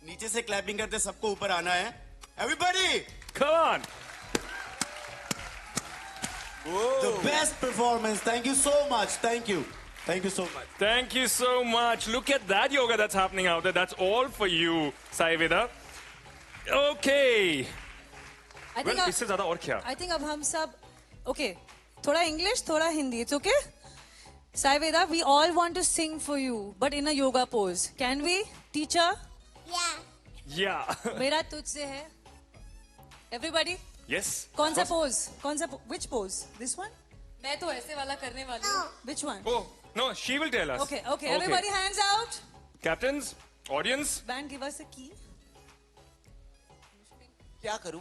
नीचे से क्लैपिंग करते सबको ऊपर आना है। Everybody! Come on! The best performance. Thank you so much. Thank you. Thank you so much. Thank you so much. Look at that yoga that's happening out there. That's all for you, Sai Vedha. Okay. I think Well, इससे ज़्यादा और क्या? I think अब हम सब okay. थोड़ा English, थोड़ा Hindi. It's okay? Sai Vedha, we all want to sing for you, but in a yoga pose. Can we, teacher? Yeah. मेरा तुझसे है. Everybody? Yes. कौन सा pose? Which pose? This one? मैं तो ऐसे वाला करने वाली हूँ. Which one? Oh, no, she will tell us. Okay. Everybody hands out. Captains, audience. Band give us a key. क्या करूं?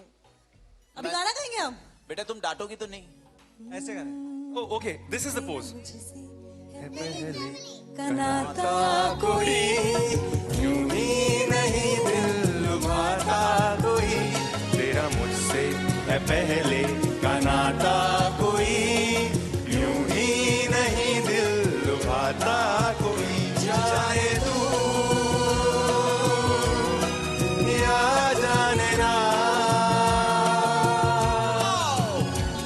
अभी गाना गाएंगे हम. बेटा तुम डांटोगी तो नहीं? ऐसे गाना. Oh, okay. This is the pose. कनाता कोई यूं ही नहीं दिल लुभाता कोई तेरा मुझसे है पहले का नाता कोई यूं ही नहीं दिल लुभाता कोई चाहे तू या जाने ना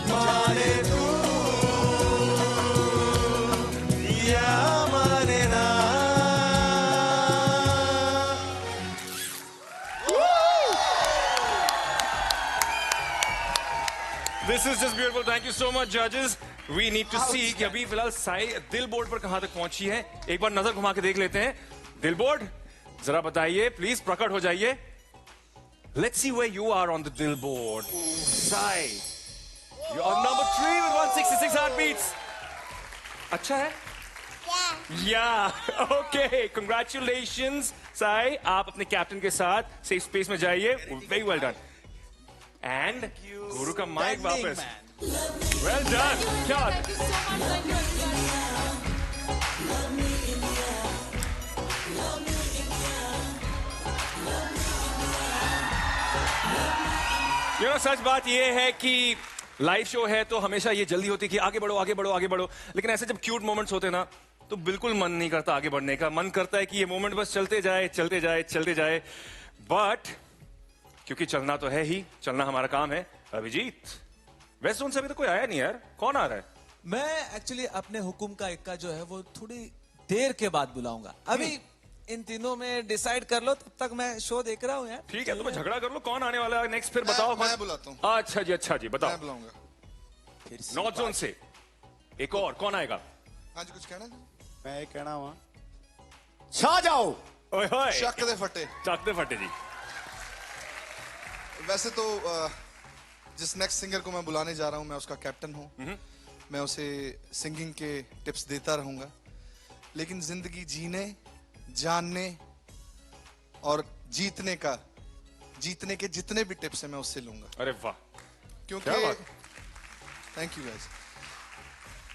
माने तू या माने ना। This is just beautiful. Thank you so much, judges. We need to see कि अभी फिलहाल साई दिल बोर्ड पर कहां तक पहुंची है। एक बार नजर घुमा के देख लेते हैं। दिल बोर्ड, जरा बताइए, प्लीज प्रकट हो जाइए। Let's see where you are on the दिल board. Sai, you are number 3 with 166 heartbeats. अच्छा है? Yeah. Okay. Congratulations, साई। आप अपने कैप्टन के साथ सेफ स्पेस में जाइए। Very well done. And गुरु का माइक वापस। Well done. क्या? सच बात यह है कि लाइव शो है तो हमेशा ये जल्दी होती है कि आगे बढ़ो आगे बढ़ो आगे बढ़ो, लेकिन ऐसे जब क्यूट मोमेंट्स होते हैं ना तो बिल्कुल मन नहीं करता आगे बढ़ने का। मन करता है कि ये मोमेंट बस चलते जाए चलते जाए चलते जाए। बट क्योंकि चलना तो है ही, चलना हमारा काम है। अभिजीत, वेस्ट जोन से अभी तो कोई आया नहीं यार, कौन आ रहा है? मैं एक्चुअली अपने हुकुम का इक्का जो है वो थोड़ी देर के बाद बुलाऊंगा। अभी इन तीनों में डिसाइड कर लो, तब तक मैं शो देख रहा हूँ यार। ठीक है, तुम्हें झगड़ा कर लो, कौन आने वाला है नेक्स्ट, फिर बताओ। मैं बुलाता हूँ। अच्छा जी बताओ। मैं बुलाऊंगा। नॉर्थ जोन से एक और कौन आएगा? आज कुछ कहना है? मैं कहना हुआ छा जाओ। ओए होए, चक दे फटे। चक दे फटे जी। वैसे तो जिस नेक्स्ट सिंगर को मैं बुलाने जा रहा हूं मैं उसका कैप्टन हूं। मैं उसे सिंगिंग के टिप्स देता रहूंगा, लेकिन जिंदगी जीने, जानने और जीतने के जितने भी टिप्स हैं मैं उससे लूंगा। अरे वाह, क्योंकि थैंक यू गाइस,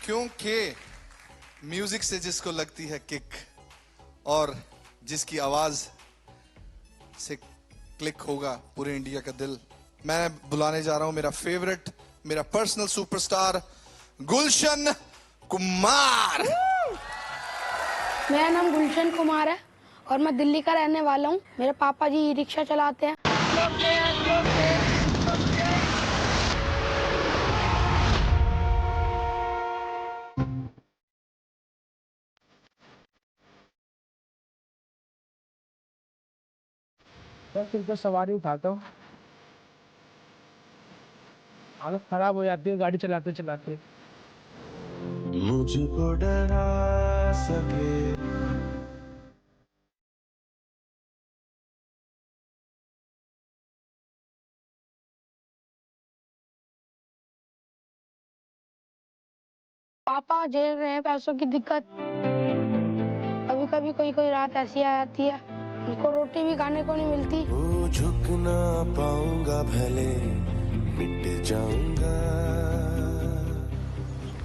क्योंकि म्यूजिक से जिसको लगती है किक और जिसकी आवाज से क्लिक होगा पूरे इंडिया का दिल, मैं बुलाने जा रहा हूं मेरा फेवरेट, मेरा पर्सनल सुपरस्टार गुलशन कुमार। मेरा नाम गुलशन कुमार है और मैं दिल्ली का रहने वाला हूँ। मेरे पापा जी रिक्शा चलाते हैं। बस इधर सवारी उठाता हूँ, हालत खराब हो जाती है गाड़ी चलाते चलाते। मुझको डरा सके पापा झेल रहे हैं पैसों की दिक्कत। कभी कभी कोई रात ऐसी आ जाती है उनको रोटी भी खाने को नहीं मिलती। वो झुक ना पाऊंगा भले मिट जाऊंगा।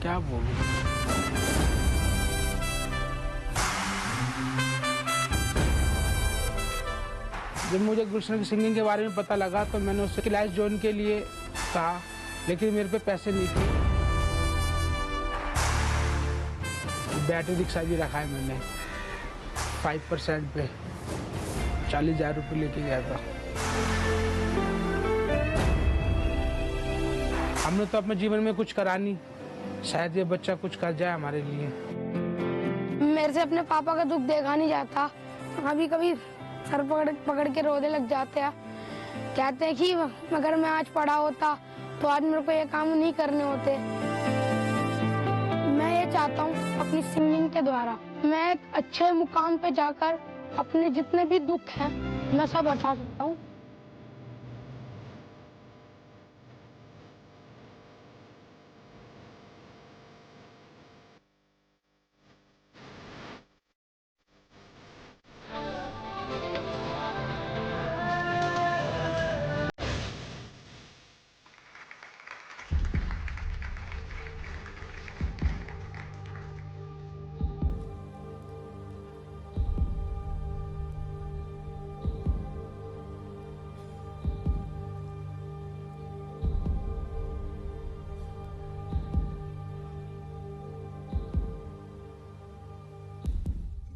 क्या बोलूं? जब मुझे गुलशन की सिंगिंग के बारे में पता लगा तो मैंने उससे क्लास ज्वाइन के लिए कहा, लेकिन मेरे पे पैसे नहीं थे। बैटरी रिक्शा भी रखा है मैंने 5% पे, 40,000 रुपये लेके गया था। हमने तो अपने जीवन में कुछ करा नहीं, शायद ये बच्चा कुछ कर जाए हमारे लिए। मेरे से अपने पापा का दुख देखा नहीं जाता। कभी कभी सर पकड़ के रोने लग जाते हैं। कहते हैं कि अगर मैं आज पढ़ा होता तो आज मेरे को ये काम नहीं करने होते। मैं ये चाहता हूँ अपनी सिंगिंग के द्वारा मैं एक अच्छे मुकाम पे जाकर अपने जितने भी दुख हैं मैं सब हटा सकता हूँ।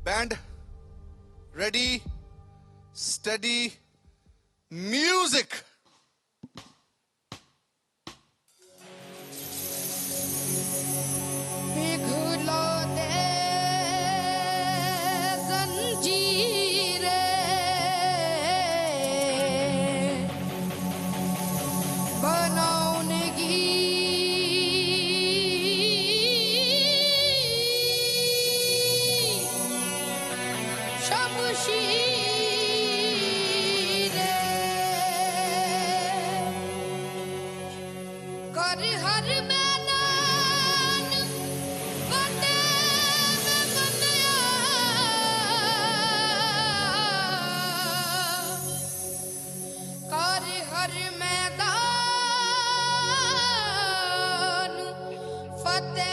Band, ready, steady, music. पिघलो दे जंजीरें, बनाऊंगी कर हर मैदान फतेह में बंदिया, कर हर मैदान फतेह।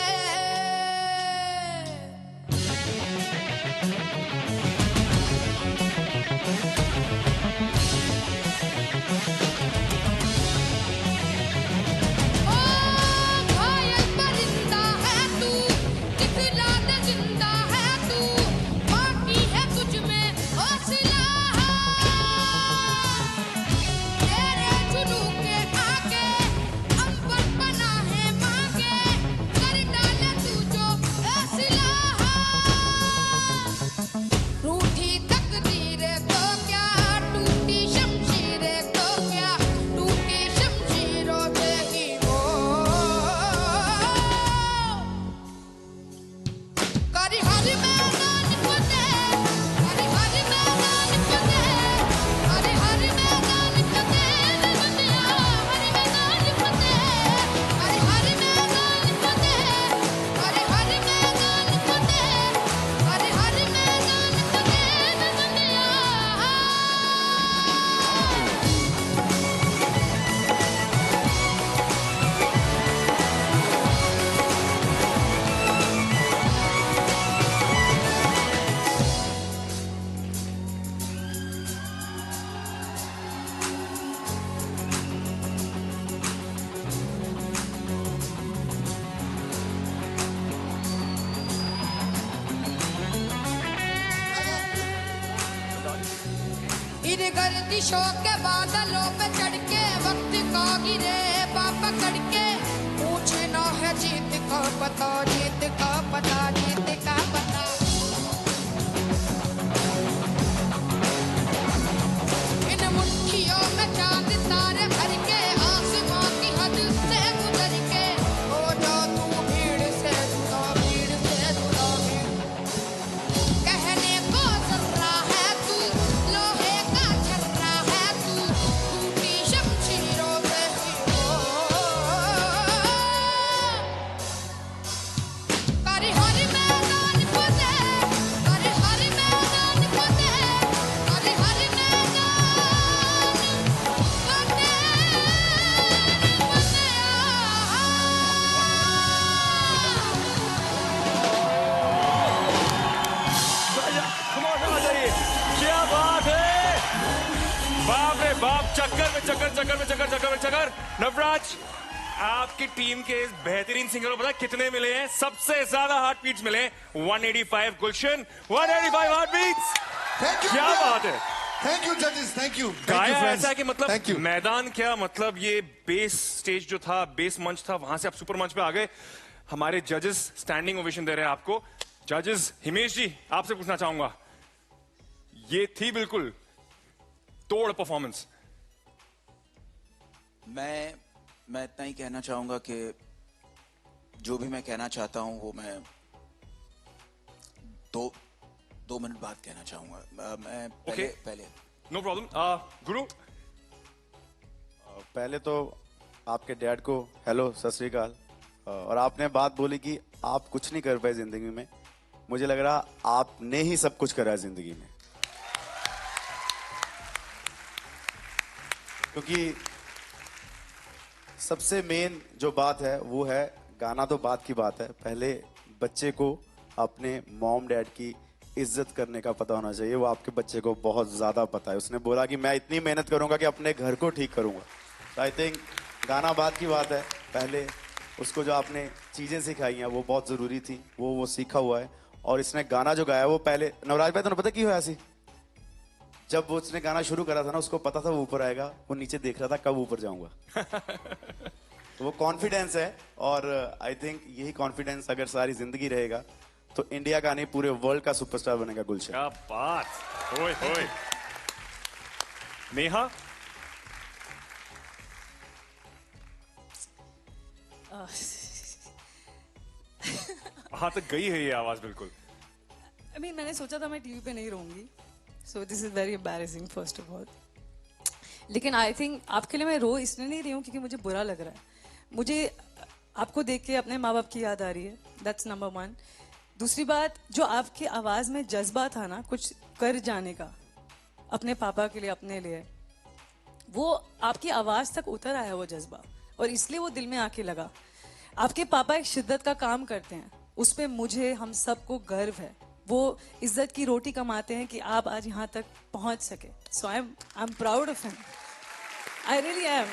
इन गर्दिशों के बादलों पे चढ़ के वक्त का गिरे पापा कड़के, पूछना है जीत का पता, जीत का पता, जीत का पता। इन मुट्ठियों में चांद तारे भर के आसमां की हद से गुजर के, हो जा तू भीड़ से जुदा, भीड़ से जुदा, भीड़ कहने को जर्रा है तू, लोहे का छर्रा है तू, टूटी शमशीरों से ही हो। बाप, चक्कर। नवराज, आपकी टीम के इस बेहतरीन सिंगर को पता कितने मिले हैं? सबसे ज्यादा हार्ट बीट्स मिले 185। गुलशन 185 हार्ट बीट्स। क्या बात है। थैंक यू जजेस, थैंक यू। गाया ऐसा कि मतलब मैदान क्या, मतलब ये बेस स्टेज जो था, बेस मंच था, वहां से आप सुपर मंच पे आ गए। हमारे जजेस स्टैंडिंग ओवेशन दे रहे हैं आपको। जजेस, हिमेश जी आपसे पूछना चाहूंगा, ये थी बिल्कुल तोड़ परफॉर्मेंस। मैं इतना ही कहना चाहूंगा कि जो भी मैं कहना चाहता हूं वो मैं दो मिनट बाद कहना चाहूंगा। मैं पहले नो प्रॉब्लम। गुरु, पहले तो आपके डैड को हेलो, सत श्री अकाल। और आपने बात बोली कि आप कुछ नहीं कर पाए जिंदगी में, मुझे लग रहा आपने ही सब कुछ करा है जिंदगी में, क्योंकि सबसे मेन जो बात है वो है गाना। तो बात की बात है, पहले बच्चे को अपने मॉम डैड की इज्जत करने का पता होना चाहिए। वो आपके बच्चे को बहुत ज्यादा पता है। उसने बोला कि मैं इतनी मेहनत करूंगा कि अपने घर को ठीक करूंगा। तो आई थिंक गाना बात की बात है, पहले उसको जो आपने चीजें सिखाई हैं वो बहुत जरूरी थी, वो सीखा हुआ है। और इसने गाना जो गाया वो पहले, नवराज भाई तुम्हें पता क्यों है ऐसी? जब वो उसने गाना शुरू करा था ना, उसको पता था वो ऊपर आएगा, वो नीचे देख रहा था कब ऊपर जाऊंगा। तो वो कॉन्फिडेंस है, और आई थिंक यही कॉन्फिडेंस अगर सारी जिंदगी रहेगा तो इंडिया का नहीं पूरे वर्ल्ड का सुपरस्टार बनेगा गुलशन। क्या बात। होय होय। नेहा, वहां तक गई है ये आवाज बिल्कुल। मैंने सोचा था मैं टीवी पे नहीं रहूंगी, so this is very embarrassing first of all. लेकिन आई थिंक आपके लिए मैं रो इसलिए नहीं रही हूँ क्योंकि मुझे बुरा लग रहा है। मुझे आपको देख के अपने माँ बाप की याद आ रही है, दैट्स नंबर 1। दूसरी बात, जो आपकी आवाज में जज्बा था ना कुछ कर जाने का अपने पापा के लिए, अपने लिए, वो आपकी आवाज तक उतर आया वो जज्बा, और इसलिए वो दिल में आके लगा। आपके पापा एक शिद्दत का काम करते हैं, उस पर मुझे, हम सबको गर्व है। वो इज्जत की रोटी कमाते हैं कि आप आज यहाँ तक पहुंच सके। So I am proud of him, I really am.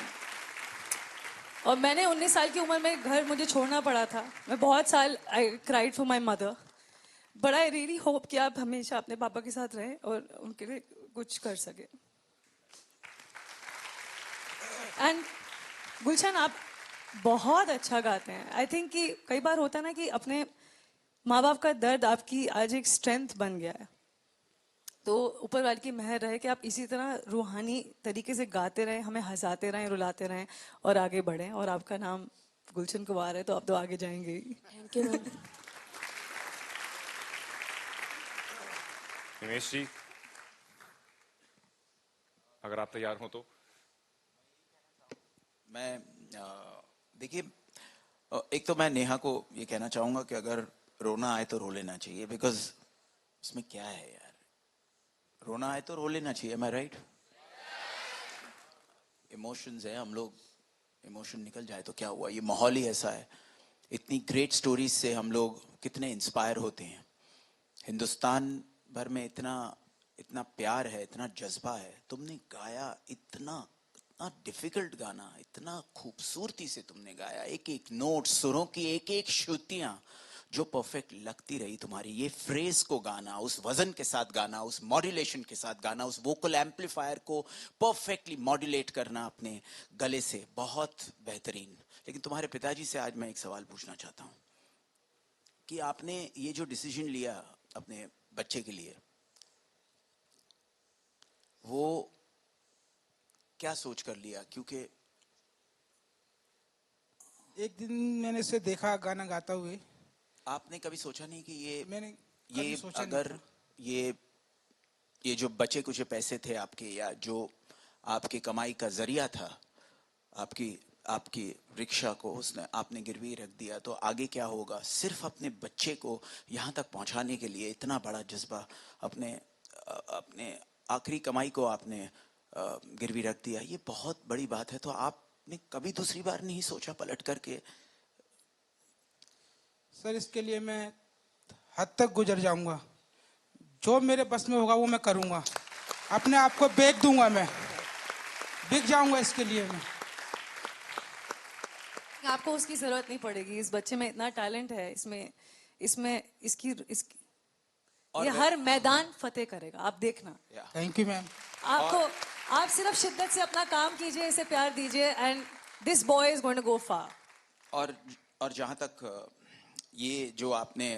और मैंने 19 साल की उम्र में घर मुझे छोड़ना पड़ा था। मैं बहुत साल I cried for my mother, but I really hope कि आप हमेशा अपने पापा के साथ रहें और उनके लिए कुछ कर सके। एंड गुलशन, आप बहुत अच्छा गाते हैं। आई थिंक कि कई बार होता है ना कि अपने माँ बाप का दर्द आपकी आज एक स्ट्रेंथ बन गया है। तो ऊपर वाले की मेहर रहे कि आप इसी तरह रूहानी तरीके से गाते रहें, हमें हंसाते रहें, रुलाते रहें और आगे बढ़ें। और आपका नाम गुलशन कुमार है, तो आप तो आगे जाएंगे ही। Thank you. हिमेश जी, अगर आप तैयार हो तो। मैं देखिए, एक तो मैं नेहा को ये कहना चाहूंगा कि अगर रोना आए तो रो लेना चाहिए, बिकॉज इसमें क्या है यार, रोना आए तो रो लेना चाहिए। मैं राइट? इमोशंस है, हम लोग इमोशन निकल जाए तो क्या हुआ, ये माहौल ही ऐसा है। इतनी ग्रेट स्टोरीज से हम लोग कितने इंस्पायर होते हैं। हिंदुस्तान भर में इतना प्यार है, इतना जज्बा है। तुमने गाया इतना डिफिकल्ट गाना, इतना खूबसूरती से तुमने गाया, एक एक नोट, सुरों की एक एक श्रुतियां जो परफेक्ट लगती रही तुम्हारी। ये फ्रेज को गाना, उस वजन के साथ गाना, उस मॉड्यूलेशन के साथ गाना, उस वोकल एम्पलीफायर को परफेक्टली मॉड्यूलेट करना अपने गले से, बहुत बेहतरीन। लेकिन तुम्हारे पिताजी से आज मैं एक सवाल पूछना चाहता हूं कि आपने ये जो डिसीजन लिया अपने बच्चे के लिए, वो क्या सोच कर लिया? क्योंकि एक दिन मैंने इसे देखा गाना गाता हुए। आपने कभी सोचा नहीं कि ये सोचा अगर ये जो बचे कुछ पैसे थे आपके, या जो आपकी कमाई का जरिया था, आपकी रिक्शा को आपने गिरवी रख दिया, तो आगे क्या होगा? सिर्फ अपने बच्चे को यहाँ तक पहुँचाने के लिए इतना बड़ा जज्बा, अपने आखिरी कमाई को आपने गिरवी रख दिया, ये बहुत बड़ी बात है। तो आपने कभी दूसरी बार नहीं सोचा पलट करके? सर, इसके लिए मैं हद तक गुजर जाऊंगा, जो मेरे बस में होगा वो मैं करूंगा, अपने आप को बेच दूंगा मैं। बिक जाऊंगा इसके लिए मैं। आपको उसकी जरूरत नहीं पड़ेगी, इस बच्चे में इतना टैलेंट है, इसमें इसकी ये हर मैदान फतेह करेगा, आप देखना। Thank you ma'am. आप सिर्फ शिद्दत से अपना काम कीजिए, इसे प्यार दीजिए, and this boy is going to go far. और जहां तक ये जो आपने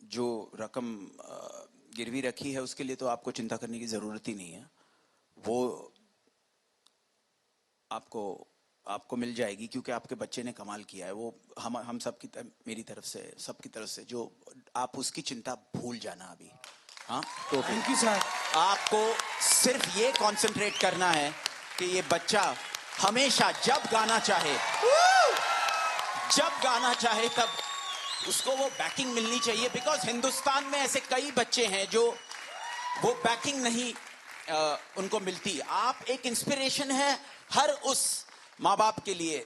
जो रकम गिरवी रखी है, उसके लिए तो आपको चिंता करने की जरूरत ही नहीं है, वो आपको मिल जाएगी, क्योंकि आपके बच्चे ने कमाल किया है। वो हम सब की मेरी तरफ से, सबकी तरफ से, जो आप उसकी चिंता भूल जाना अभी। हाँ, तो थैंक यू सर। आपको सिर्फ ये कंसंट्रेट करना है कि ये बच्चा हमेशा जब गाना चाहे तब उसको वो बैकिंग मिलनी चाहिए, बिकॉज हिंदुस्तान में ऐसे कई बच्चे हैं जो वो बैकिंग नहीं उनको मिलती। आप एक इंस्पिरेशन है हर उस माँ बाप के लिए,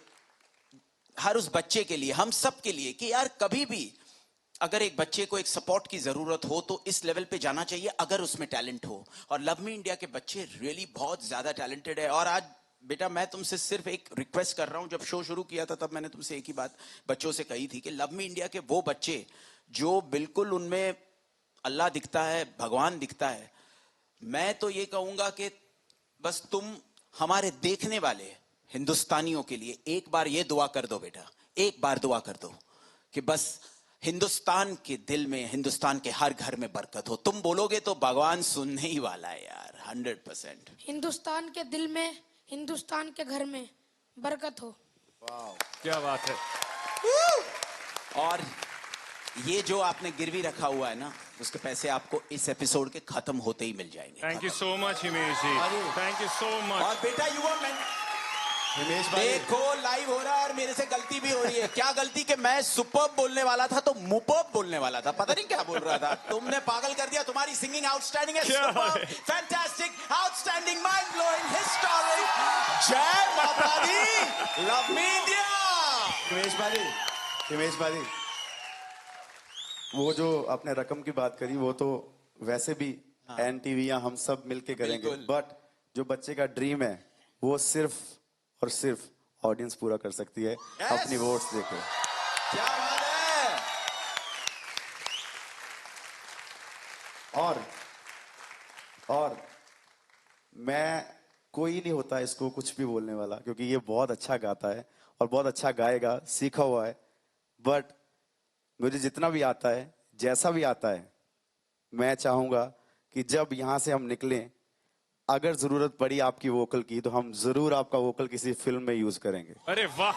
हर उस बच्चे के लिए, हम सब के लिए, कि यार कभी भी अगर एक बच्चे को एक सपोर्ट की जरूरत हो तो इस लेवल पे जाना चाहिए, अगर उसमें टैलेंट हो। और लव मी इंडिया के बच्चे रियली बहुत ज्यादा टैलेंटेड है। और आज बेटा मैं तुमसे सिर्फ एक रिक्वेस्ट कर रहा हूं, जब शो शुरू किया था तब मैंने तुमसे एक ही बात बच्चों से कही थी कि लव मी इंडिया के वो बच्चे जो बिल्कुल उनमें अल्लाह दिखता है, भगवान दिखता है, मैं तो ये कहूंगा कि बस तुम हमारे देखने वाले हिंदुस्तानियों के लिए एक बार ये दुआ कर दो बेटा, एक बार दुआ कर दो कि बस हिंदुस्तान के दिल में, हिंदुस्तान के हर घर में बरकत हो। तुम बोलोगे तो भगवान सुनने ही वाला है यार, 100%। हिंदुस्तान के दिल में, हिंदुस्तान के घर में बरकत हो। वाह, क्या बात है। और ये जो आपने गिरवी रखा हुआ है ना, उसके पैसे आपको इस एपिसोड के खत्म होते ही मिल जाएंगे। Thank you so much Himesh ji, thank you so much. और बेटा हिमेश भाई देखो लाइव हो रहा है और मेरे से गलती भी हो रही है। क्या गलती कि मैं सुपर्ब बोलने वाला था तो मुपर्ब बोलने वाला था, पता नहीं क्या बोल रहा था। तुमने पागल कर दिया। तुम्हारी सिंगिंग आउटस्टैंडिंग है, superb, fantastic, outstanding, mind blowing, historic. जय माता दी, लव मी इंडिया। हिमेश भाई वो जो आपने रकम की बात करी, वो तो वैसे भी NTV या हम सब मिलके करेंगे, बट जो बच्चे का ड्रीम है वो सिर्फ और सिर्फ ऑडियंस पूरा कर सकती है। अपनी वोट्स देके। क्या बात है। और मैं कोई नहीं होता इसको कुछ भी बोलने वाला, क्योंकि ये बहुत अच्छा गाता है और बहुत अच्छा गाएगा, सीखा हुआ है। बट मुझे जितना भी आता है, जैसा भी आता है, मैं चाहूंगा कि जब यहां से हम निकलें, अगर जरूरत पड़ी आपकी वोकल की, तो हम जरूर आपका वोकल किसी फिल्म में यूज करेंगे। अरे वाह।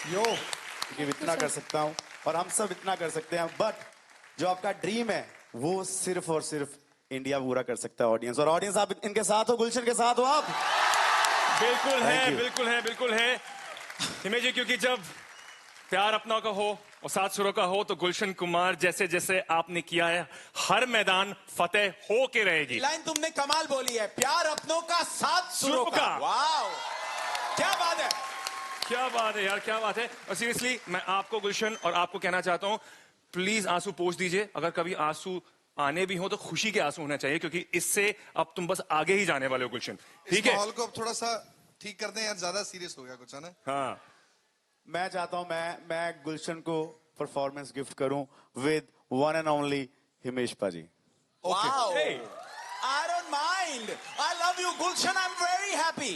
क्योंकि इतना कर सकता हूं और हम सब इतना कर सकते हैं। बट जो आपका ड्रीम है वो सिर्फ और सिर्फ इंडिया पूरा कर सकता है, ऑडियंस। और ऑडियंस आप इनके साथ हो, गुलशन के साथ हो आप। बिल्कुल है, बिल्कुल है, बिल्कुल है हिमेश जी, क्योंकि जब प्यार अपनों का हो और सात सुरों का हो तो गुलशन कुमार जैसे जैसे आपने किया है, हर मैदान फतेह हो के रहेगी। लाइन तुमने कमाल बोली है, प्यार अपनों का सात सुरों का। वाओ, क्या बात है, क्या बात है यार, क्या बात है। और सीरियसली मैं आपको गुलशन और आपको कहना चाहता हूं, प्लीज आंसू पोंछ दीजिए। अगर कभी आंसू आने भी हो तो खुशी के आंसू होना चाहिए, क्योंकि इससे अब तुम बस आगे ही जाने वाले हो गुलशन, ठीक है। माहौल को अब थोड़ा सा ठीक कर दें यार, ज्यादा सीरियस हो गया कुछ, है ना। हाँ, मैं चाहता हूं मैं गुलशन को परफॉर्मेंस गिफ्ट करूं with one and only Himesh पाजी। Wow. Hey. I don't mind. I love you, Gulshan. I'm very happy.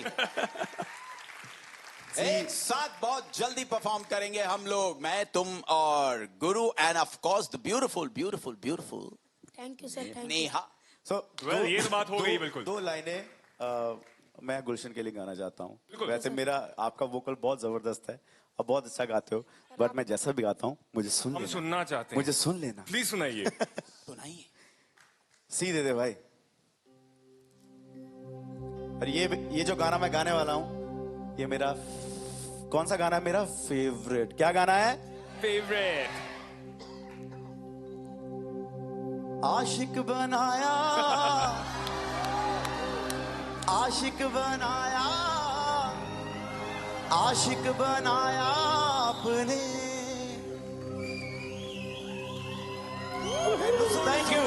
एक साथ बहुत जल्दी परफॉर्म करेंगे हम लोग, मैं, तुम और गुरु, end of course the beautiful beautiful beautiful thank you sir, thank Neha. ये तो बात हो गई बिल्कुल। दो लाइनें मैं गुलशन के लिए गाना चाहता हूँ। वैसे मेरा आपका वोकल बहुत जबरदस्त है और बहुत अच्छा गाते हो, बट मैं जैसा भी गाता हूँ मुझे हम सुनना चाहते हैं, मुझे सुन लेना। प्लीज सुनाइए। सुनाइए। सी दे भाई। और ये जो गाना मैं गाने वाला हूँ, ये मेरा कौन सा गाना है, मेरा फेवरेट। क्या गाना है? फेवरेट। आशिक बनाया, आशिक बनाया, आशिक बनाया आपने। Thank you.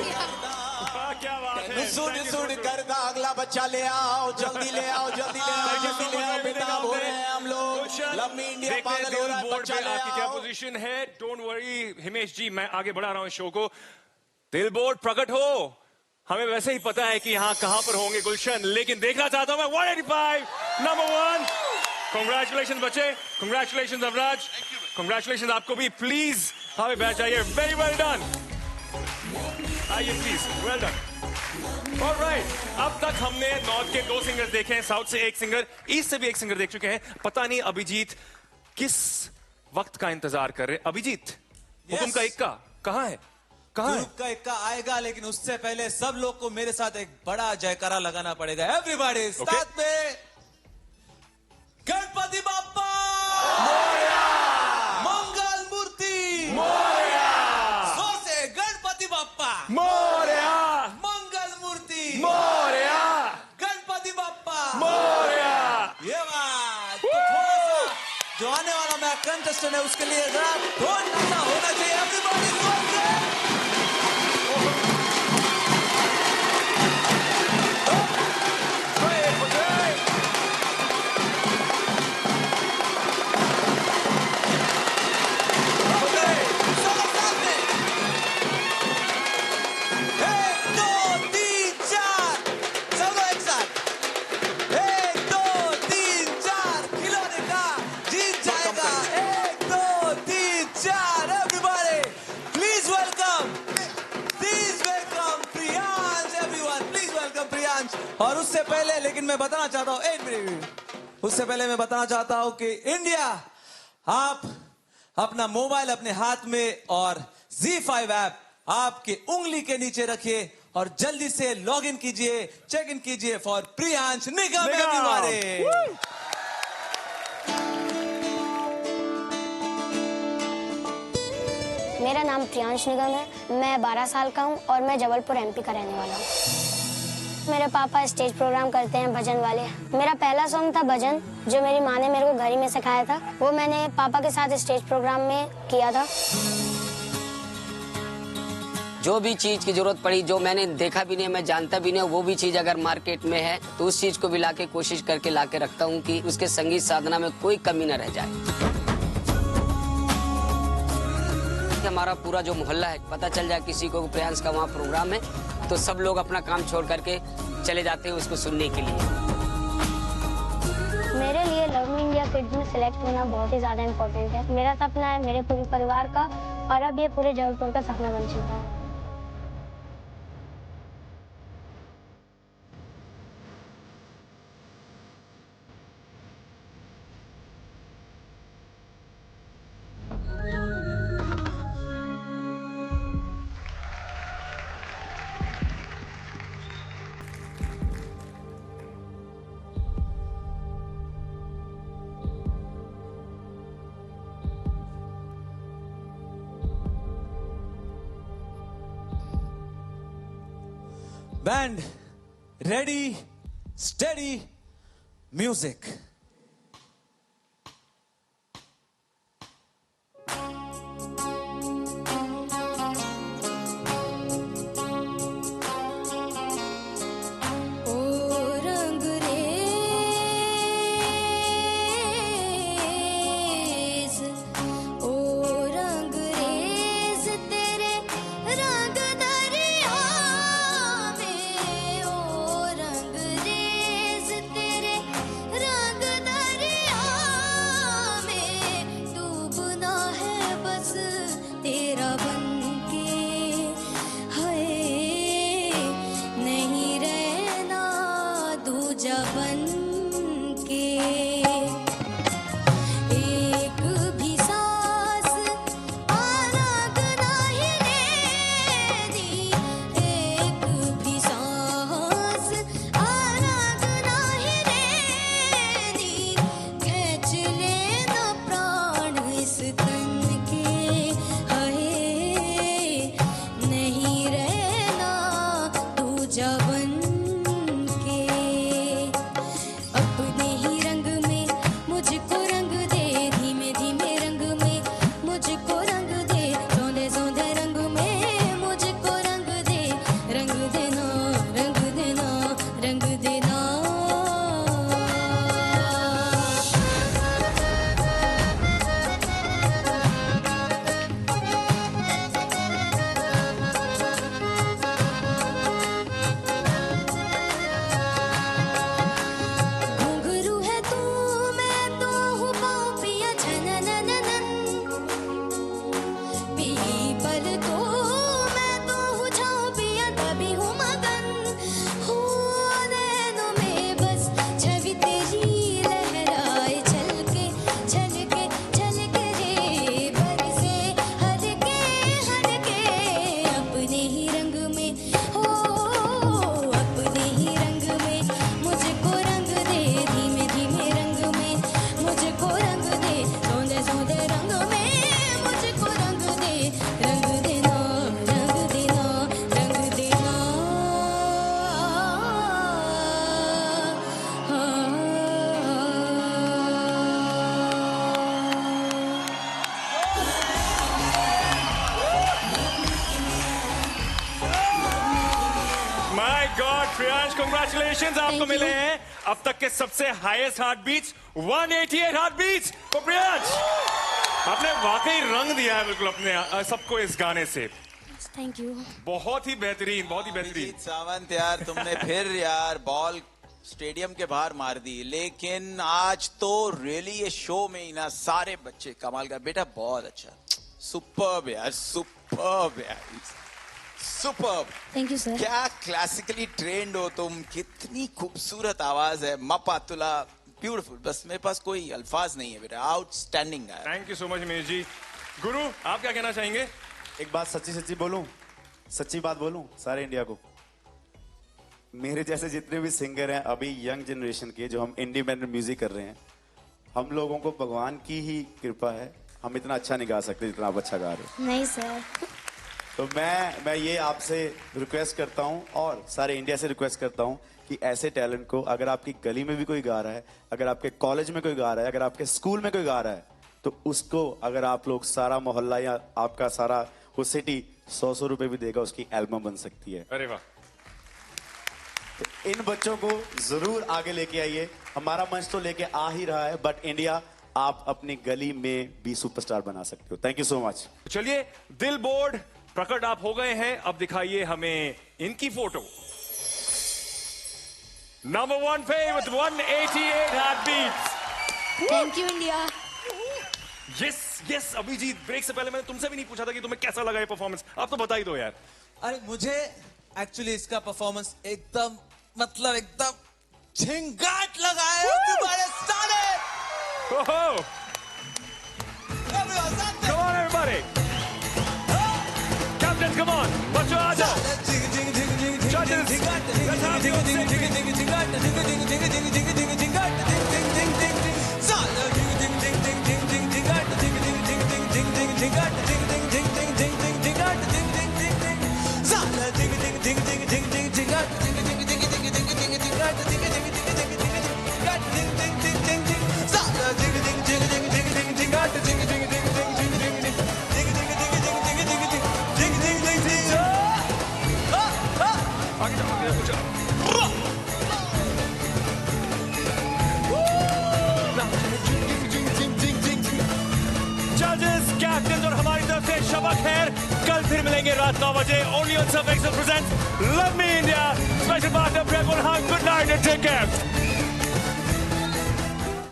सुन सुन कर अगला बच्चा ले आओ, जल्दी ले आओ, जल्दी ले आओ, जल्दी ले आओ, बेताब हो रहे हैं हम लोग। लव मी इंडिया पागल हो रहा है, बोर्ड बच्चा पे ले आपकी क्या आओ। पोजीशन है? डोंट वरी हिमेश जी, मैं आगे बढ़ा रहा हूँ शो को। दिल बोर्ड प्रकट हो। हमें वैसे ही पता है कि यहाँ कहाँ पर होंगे गुलशन, लेकिन देखना चाहता हूँ मैं 185 नंबर 1। कांग्रेचुलेशन बच्चे, कांग्रेचुलेशन अवराज, कांग्रेचुलेशन आपको भी। प्लीज हमें बैठ जाइए। वेरी वेल डन, आइए प्लीज, वेल डन। ऑलराइट, अब तक हमने नॉर्थ के 2 सिंगर देखे हैं, साउथ से 1 सिंगर, ईस्ट से भी 1 सिंगर देख चुके हैं। पता नहीं अभिजीत किस वक्त का इंतजार कर रहे हैं। अभिजीत, हुकुम का इक्का कहाँ है? कहाँ है? ग्रुप का इक्का आएगा, लेकिन उससे पहले सब लोग को मेरे साथ एक बड़ा जयकारा लगाना पड़ेगा। एवरीबॉडी साथ में गणपति बाप्पा मोरया, मंगल मूर्ति मोरया, जोर से गणपति बाप्पा मोरया, मंगल मूर्ति मोरया, गणपति बाप्पा मोरया। ये बात तो थोड़ा सा जो आने वाला मैं कंटेस्टेंट है उसके लिए जरा ढोल नशा होना चाहिए। एवरीबॉडी जोर से और उससे पहले लेकिन मैं बताना चाहता हूं, 8 मिनट, उससे पहले मैं बताना चाहता हूं कि इंडिया, आप अपना मोबाइल अपने हाथ में और Z5 ऐप आपके उंगली के नीचे रखिए और जल्दी से लॉग इन कीजिए, चेक इन कीजिए फॉर प्रियांश निगम। मेरा नाम प्रियांश निगम है, मैं 12 साल का हूँ और मैं जबलपुर MP का रहने वाला हूँ। मेरे पापा स्टेज प्रोग्राम करते हैं भजन वाले। मेरा पहला सॉन्ग था भजन, जो मेरी माँ ने मेरे को घर ही में सिखाया था। वो मैंने पापा के साथ स्टेज प्रोग्राम में किया था। जो भी चीज की जरूरत पड़ी, जो मैंने देखा भी नहीं, मैं जानता भी नहीं, वो भी चीज अगर मार्केट में है तो उस चीज को भी लाके कोशिश करके लाके रखता हूँ कि उसके संगीत साधना में कोई कमी न रह जाए। हमारा पूरा जो मोहल्ला है, पता चल जाए किसी को प्रियांश का वहाँ प्रोग्राम है तो सब लोग अपना काम छोड़ करके चले जाते हैं उसको सुनने के लिए। मेरे लिए लव मी इंडिया किड्स में सिलेक्ट होना बहुत ही ज्यादा इम्पोर्टेंट है। मेरा सपना है मेरे पूरे परिवार का, और अब ये पूरे जबलपुर का सपना बन चुका है। Band ready, steady, music. Priyansh, congratulations, आपको मिले हैं अब तक के सबसे highest heart beats, 188 heart beats. तो प्रियांश, आपने वाकई रंग दिया है बिल्कुल अपने सबको इस गाने से। Thank you. बहुत ही बेहतरीन, बहुत ही बेहतरीन। अभिजीत सावंत यार, तुमने फिर यार बॉल स्टेडियम के बाहर मार दी, लेकिन आज तो रियली ये शो में ही ना सारे बच्चे कमाल का। बेटा बहुत अच्छा, सुपर्ब यार, सुपर्ब यार, सुपर्ब। Thank you sir. क्या क्लासिकली ट्रेंड हो तुम, कितनी खूबसूरत आवाज है, मपातुला, ब्यूटीफुल। बस मेरे पास कोई अल्फाज नहीं है बेटा, आउटस्टैंडिंग है। Thank you so much Mir ji. गुरु, आप क्या कहना चाहेंगे? एक बात सच्ची सच्ची बोलूं, सच्ची बात बोलूं सारे इंडिया को, मेरे जैसे जितने भी सिंगर हैं अभी यंग जनरेशन के, जो हम इंडिपेंडेंट म्यूजिक कर रहे हैं, हम लोगों को भगवान की ही कृपा है, हम इतना अच्छा नहीं गा सकते जितना आप अच्छा गा रहे हो। नहीं सर। तो मैं ये आपसे रिक्वेस्ट करता हूं और सारे इंडिया से रिक्वेस्ट करता हूं कि ऐसे टैलेंट को, अगर आपकी गली में भी कोई गा रहा है, अगर आपके कॉलेज में कोई गा रहा है, अगर आपके स्कूल में कोई गा रहा है, तो उसको अगर आप लोग सारा मोहल्ला या आपका सारा वो सिटी 100 रुपए भी देगा, उसकी एल्बम बन सकती है। अरे वाह। तो इन बच्चों को जरूर आगे लेके आइए। हमारा मंच तो लेके आ ही रहा है, बट इंडिया आप अपनी गली में भी सुपरस्टार बना सकते हो। Thank you so much. चलिए, दिल बोर्ड प्रकट आप हो गए हैं, अब दिखाइए हमें इनकी फोटो। नंबर 1 पे with 188 heart beats. Thank you India. Yes yes. Abhijeet, break से पहले मैंने तुमसे भी नहीं पूछा था कि तुम्हें कैसा लगा ये परफॉर्मेंस, आप तो बता ही दो यार। अरे मुझे एक्चुअली इसका परफॉर्मेंस एकदम मतलब एकदम झिंगाट लगा है तुम्हारे सारे। ओहो, come on everybody, captains come on, बच्चों आ जाओ, judges let's have your जजेस, कैप्टन और हमारी तरफ से शबा खैर। कल फिर मिलेंगे रात 9 बजे only on Surf Excel presents love me India. Special partner Prem good night and take care.